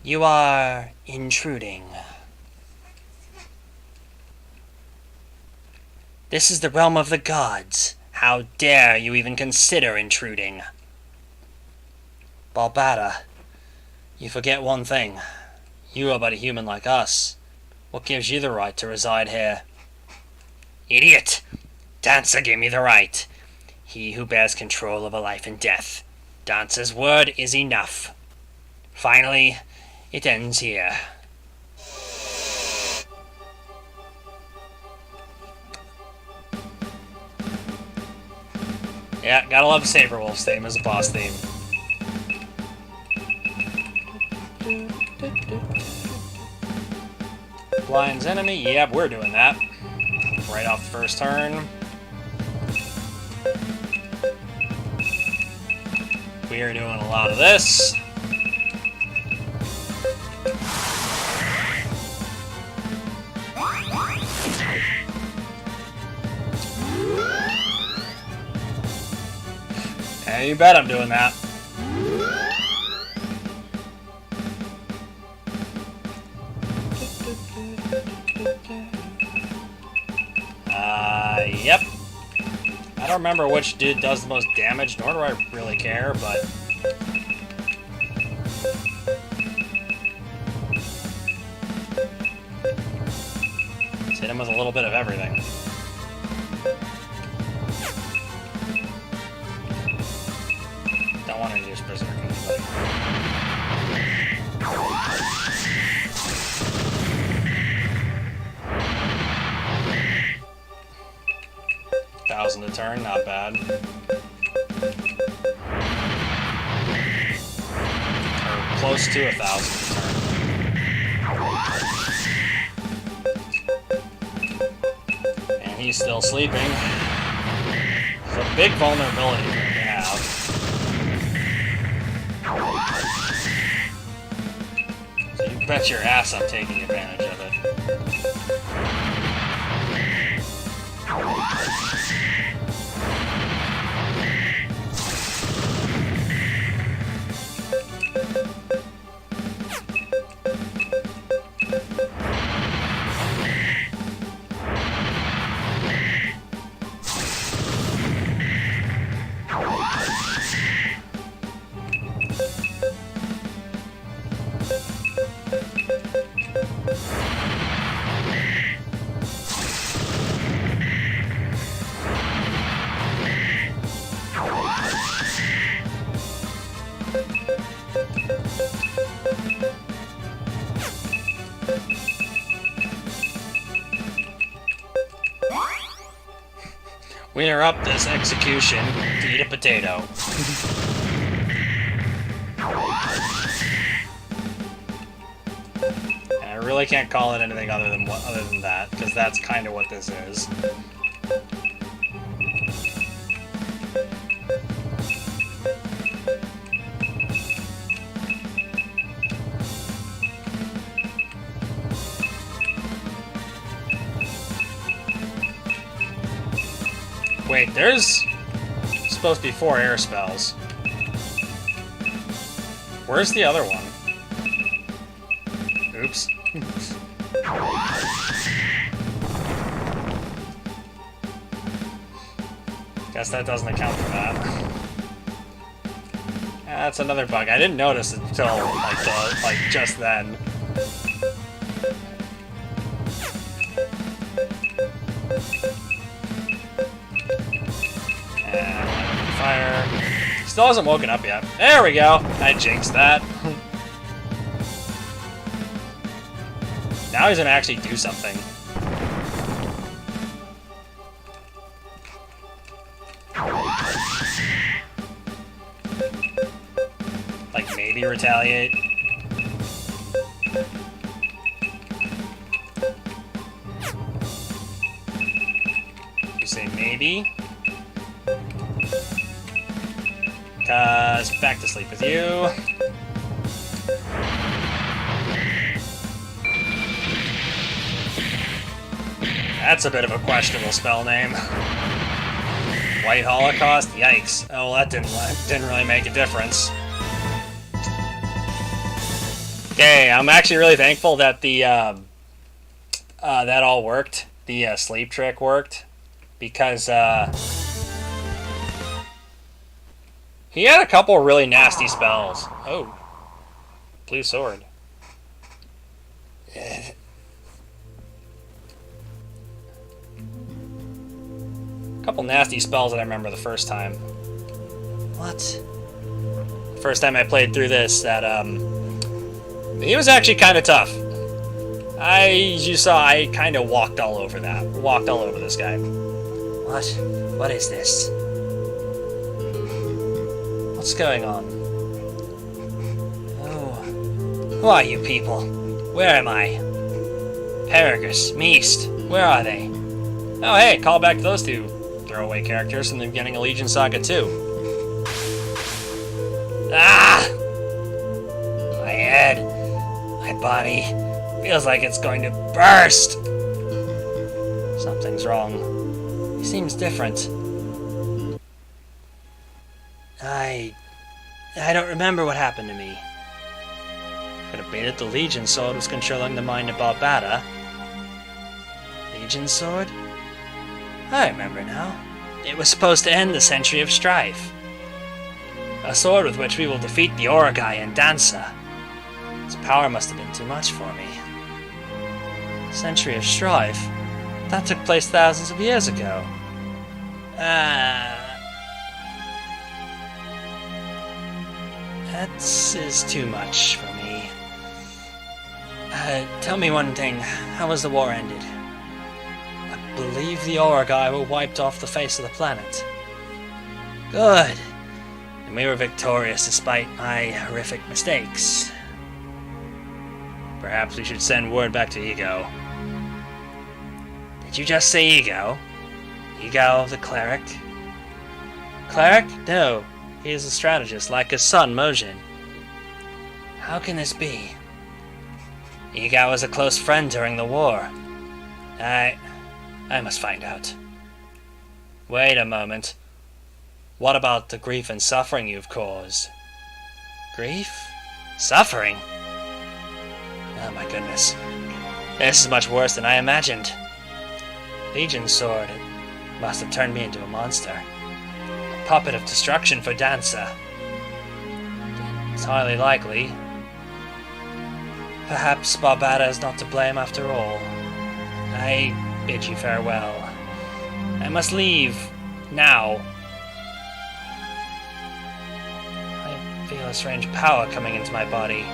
You are intruding. This is the realm of the gods. How dare you even consider intruding? Barbara, you forget one thing. You are but a human like us. What gives you the right to reside here? Idiot! Dancer gave me the right. He who bears control over life and death. Dancer's word is enough. Finally, it ends here. Yeah, gotta love Saberwolf's theme as a boss theme. Blinds enemy, yep, we're doing that. Right off the first turn. We are doing a lot of this. Yeah, you bet I'm doing that. Yep. I don't remember which dude does the most damage, nor do I really care, but... let's hit him with a little bit of everything. Don't want to use Berserk anybody. 1,000 a turn, not bad. Or close to 1,000 a turn. And he's still sleeping. It's a big vulnerability for him to have. So you bet your ass I'm taking advantage of it. We interrupt this execution to eat a potato. And I really can't call it anything other than that, because that's kind of what this is. Wait, there's supposed to be 4 air spells. Where's the other one? Oops. Guess that doesn't account for that. That's another bug. I didn't notice it until like just then. Fire. Still hasn't woken up yet. There we go. I jinxed that. Now he's gonna actually do something. Like maybe retaliate. You say maybe. Cause back to sleep with you. That's a bit of a questionable spell name. White Holocaust? Yikes. Oh, well, that didn't really make a difference. Okay, I'm actually really thankful that the that all worked. The sleep trick worked, because he had a couple really nasty spells. Oh. Blue sword. A couple nasty spells that I remember the first time. What? First time I played through this, that, he was actually kind of tough. You saw, I kind of walked all over that. Walked all over this guy. What? What is this? What's going on? Oh. Who are you people? Where am I? Paragus, Meest, where are they? Oh hey, call back to those two throwaway characters from the beginning of Legion Saga 2. Ah! My head, my body, feels like it's going to burst! Something's wrong. He seems different. I don't remember what happened to me. Could have been that the Legion Sword was controlling the mind of Barbada. Legion Sword? I remember now. It was supposed to end the Century of Strife. A sword with which we will defeat the Orogai and Dansa. Its power must have been too much for me. Century of Strife? That took place thousands of years ago. That is too much for me. Tell me one thing. How was the war ended? I believe the Orogai were wiped off the face of the planet. Good. And we were victorious despite my horrific mistakes. Perhaps we should send word back to Ego. Did you just say Ego? Ego, the cleric? Cleric? No. He is a strategist, like his son, Mojin. How can this be? Ego was a close friend during the war. I must find out. Wait a moment. What about the grief and suffering you've caused? Grief? Suffering? Oh my goodness. This is much worse than I imagined. Legion Sword must have turned me into a monster. A puppet of destruction for Dansa. It's highly likely. Perhaps Barbada is not to blame after all. I bid you farewell. I must leave. Now. I feel a strange power coming into my body.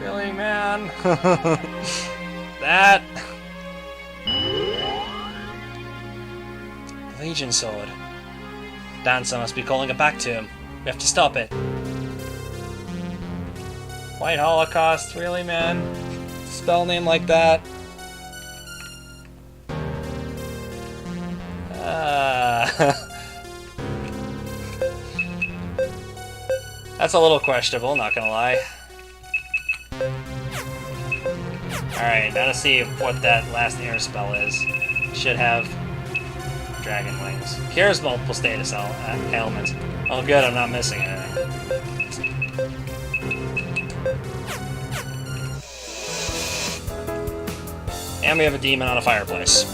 Really, man? That... The Legion Sword. Dansa must be calling it back to him. We have to stop it. White Holocaust? Really, man? Spell name like that? That's a little questionable, not gonna lie. Alright, now to see what that last air spell is. Should have dragon wings. Cures multiple status ailments. Oh good, I'm not missing anything. And we have a demon on a fireplace.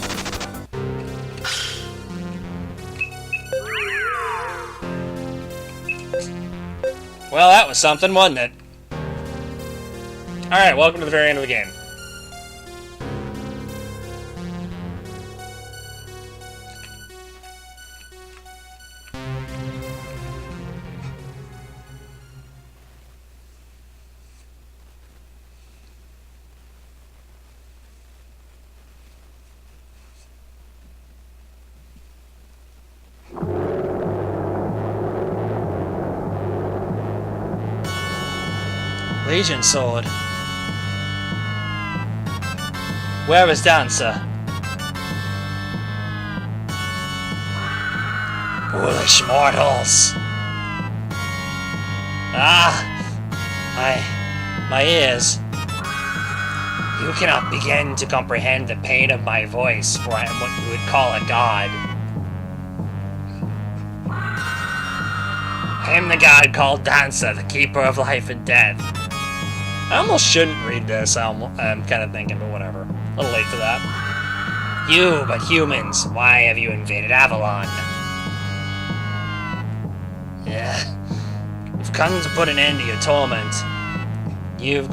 Well, that was something, wasn't it? Alright, welcome to the very end of the game. Legion Sword. Where is Dansa? Foolish mortals! Ah! My ears. You cannot begin to comprehend the pain of my voice, for I am what you would call a god. I am the god called Dansa, the keeper of life and death. I almost shouldn't read this, I'm kind of thinking, but whatever. A little late for that. You, but humans, why have you invaded Avalon? Yeah. You've come to put an end to your torment. You've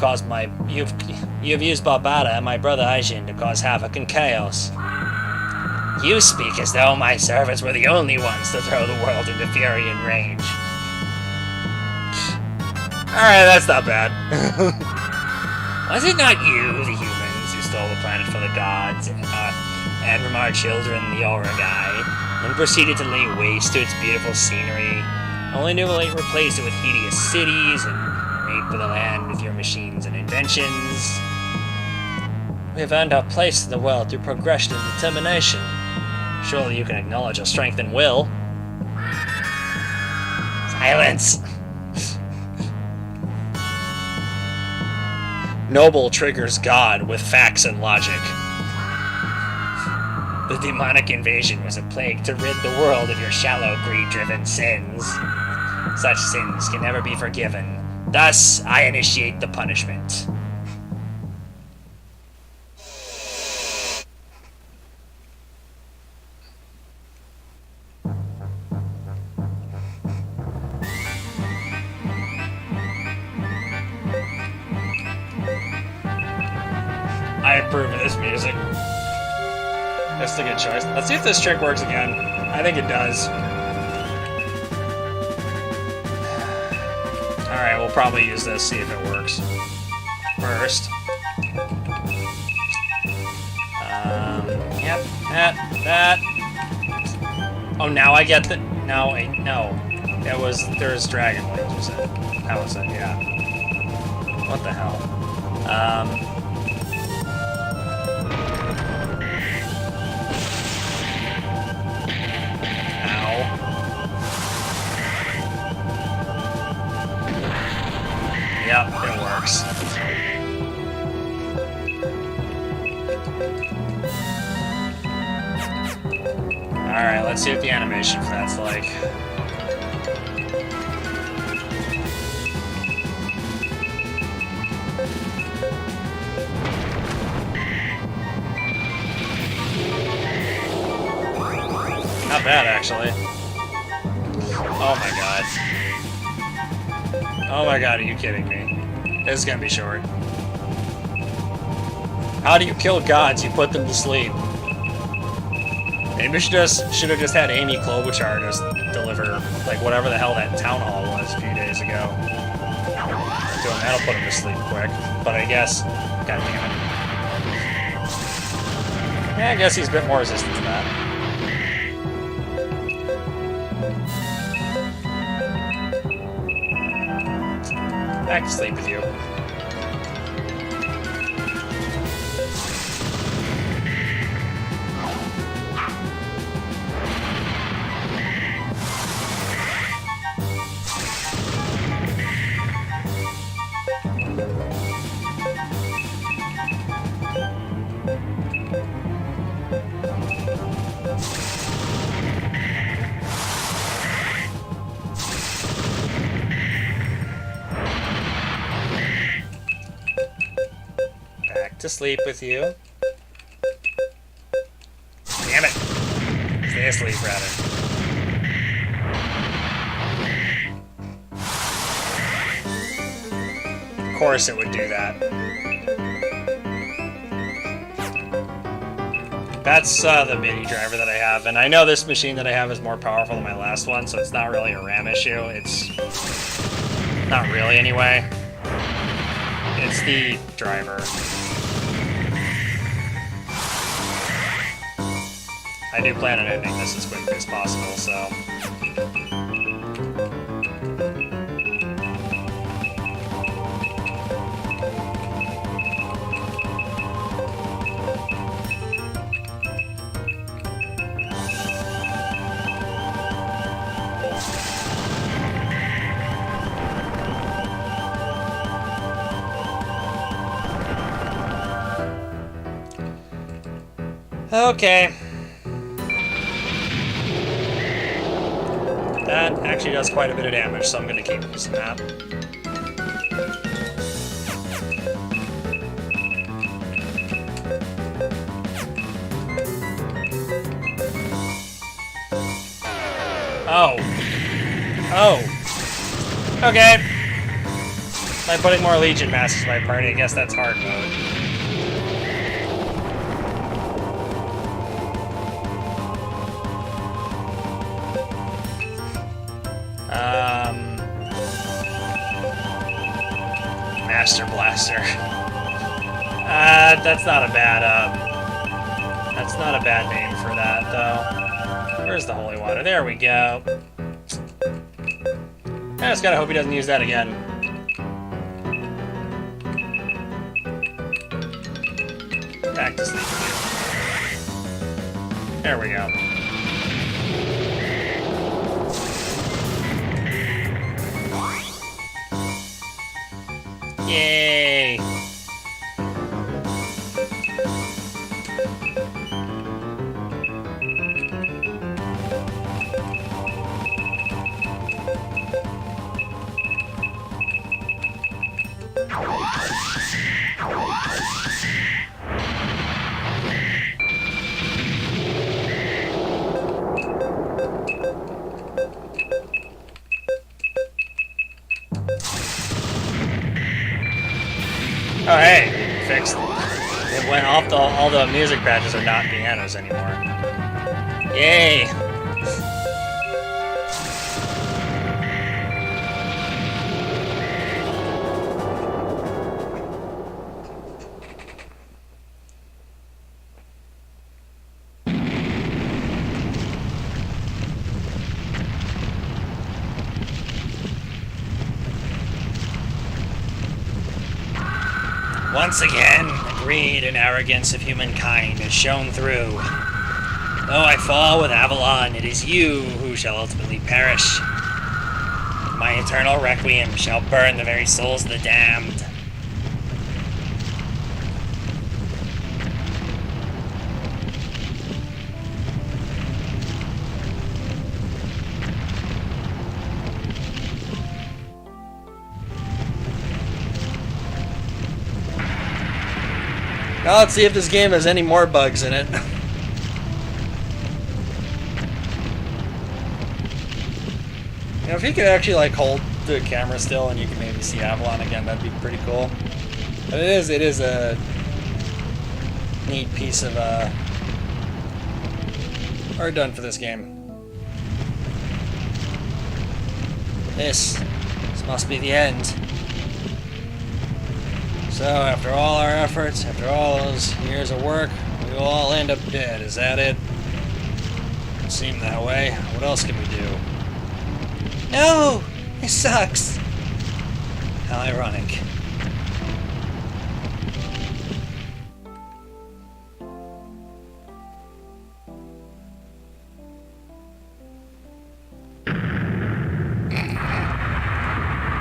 used Barbada and my brother Aijin to cause havoc and chaos. You speak as though my servants were the only ones to throw the world into fury and rage. Alright, that's not bad. Was it not you, the humans, who stole the planet for the gods, and from our children, the Orogai? and proceeded to lay waste to its beautiful scenery, only to replace it with hideous cities and mate for the land with your machines and inventions. We have earned our place in the world through progression and determination. Surely you can acknowledge our strength and will. Silence! Noble triggers God with facts and logic. The demonic invasion was a plague to rid the world of your shallow, greed-driven sins. Such sins can never be forgiven. Thus, I initiate the punishment. I approve of this music. That's a good choice. Let's see if this trick works again. I think it does. Alright, we'll probably use this, see if it works. First. Yep, that. Oh, now I get the... No, wait, no. There's dragon wings, you said. That was it, yeah. What the hell? Yep, it works. Alright, let's see what the animation for that's like. Not bad, actually. Oh my god. Oh my god, are you kidding me? This is gonna be short. How do you kill gods? You put them to sleep. Maybe we should have just had Amy Klobuchar just deliver, like, whatever the hell that town hall was a few days ago. Doing that'll put him to sleep quick. But I guess... God damn it. Yeah, I guess he's a bit more resistant to that. Back to sleep with you. To sleep with you. Damn it! Stay asleep, rather. Of course it would do that. That's the mini driver that I have, and I know this machine that I have is more powerful than my last one, so it's not really a RAM issue. It's not really, anyway. It's the driver. I do plan on ending this as quickly as possible, so... Okay. That actually does quite a bit of damage, so I'm going to keep using that. Oh. Oh. Okay. By putting more Legion Masters in my party, I guess that's hard mode. Master Blaster. That's not a bad name for that, though. Where's the holy water? There we go. I just gotta hope he doesn't use that again. Practice these. There we go. Yay! Oh hey, fixed. It went off. All the music patches are not pianos anymore. Yay! Once again, the greed and arrogance of humankind is shown through. Though I fall with Avalon, it is you who shall ultimately perish. My eternal requiem shall burn the very souls of the damned. Now let's see if this game has any more bugs in it. You know, if you could actually like hold the camera still and you can maybe see Avalon again, that'd be pretty cool. But it is a neat piece of art done for this game. This must be the end. So, after all our efforts, after all those years of work, we will all end up dead. Is that it? It seemed that way. What else can we do? No! It sucks! How ironic.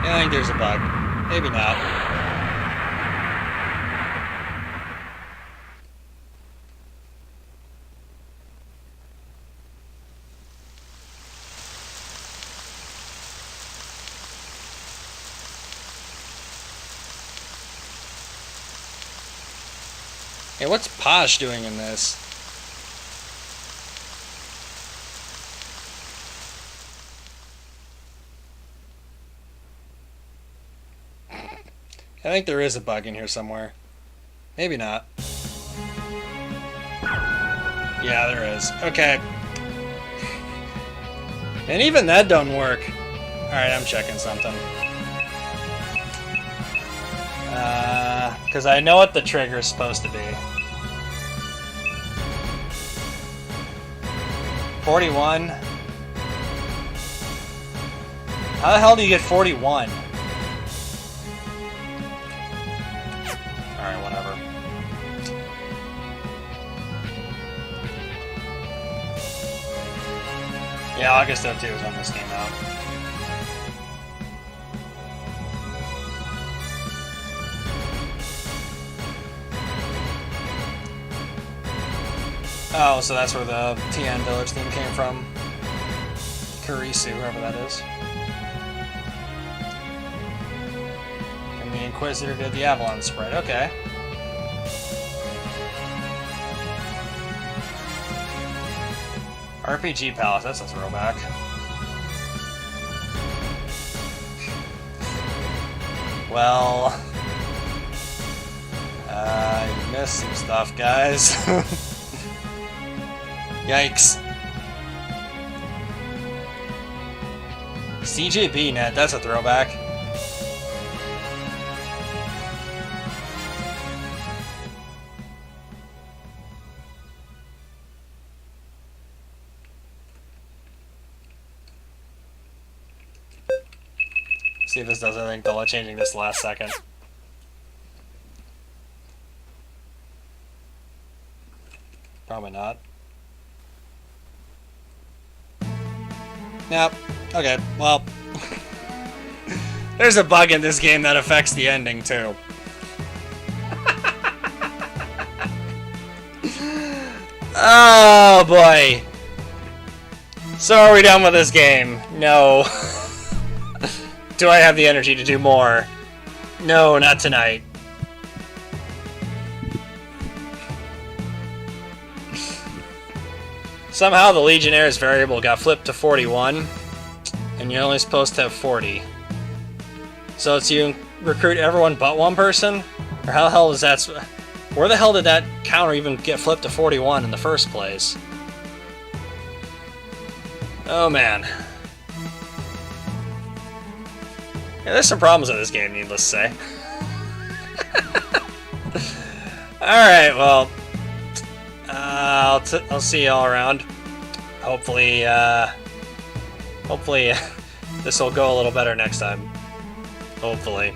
I think there's a bug. Maybe not. Hey, what's Posh doing in this? I think there is a bug in here somewhere. Maybe not. Yeah, there is. Okay. And even that don't work. Alright, I'm checking something. Because I know what the trigger is supposed to be. 41? How the hell do you get 41? Alright, whatever. Yeah, August 02 is when this came out. Oh, so that's where the TN Village theme came from. Kurisu, whoever that is. And the Inquisitor did the Avalon sprite, okay. RPG Palace, that's a throwback. Well... you missed some stuff, guys. Yikes. CJP net, that's a throwback. See if this does anything. Don't let changing this last second. Probably not. Yep. Okay, well. There's a bug in this game that affects the ending, too. Oh, boy. So are we done with this game? No. Do I have the energy to do more? No, not tonight. Somehow the Legionnaire's variable got flipped to 41, and you're only supposed to have 40. So it's you recruit everyone but one person? Or how the hell is that... Where the hell did that counter even get flipped to 41 in the first place? Oh man. Yeah, there's some problems with this game, needless to say. Alright, well... I'll see y'all around. Hopefully, this will go a little better next time. Hopefully.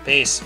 Peace.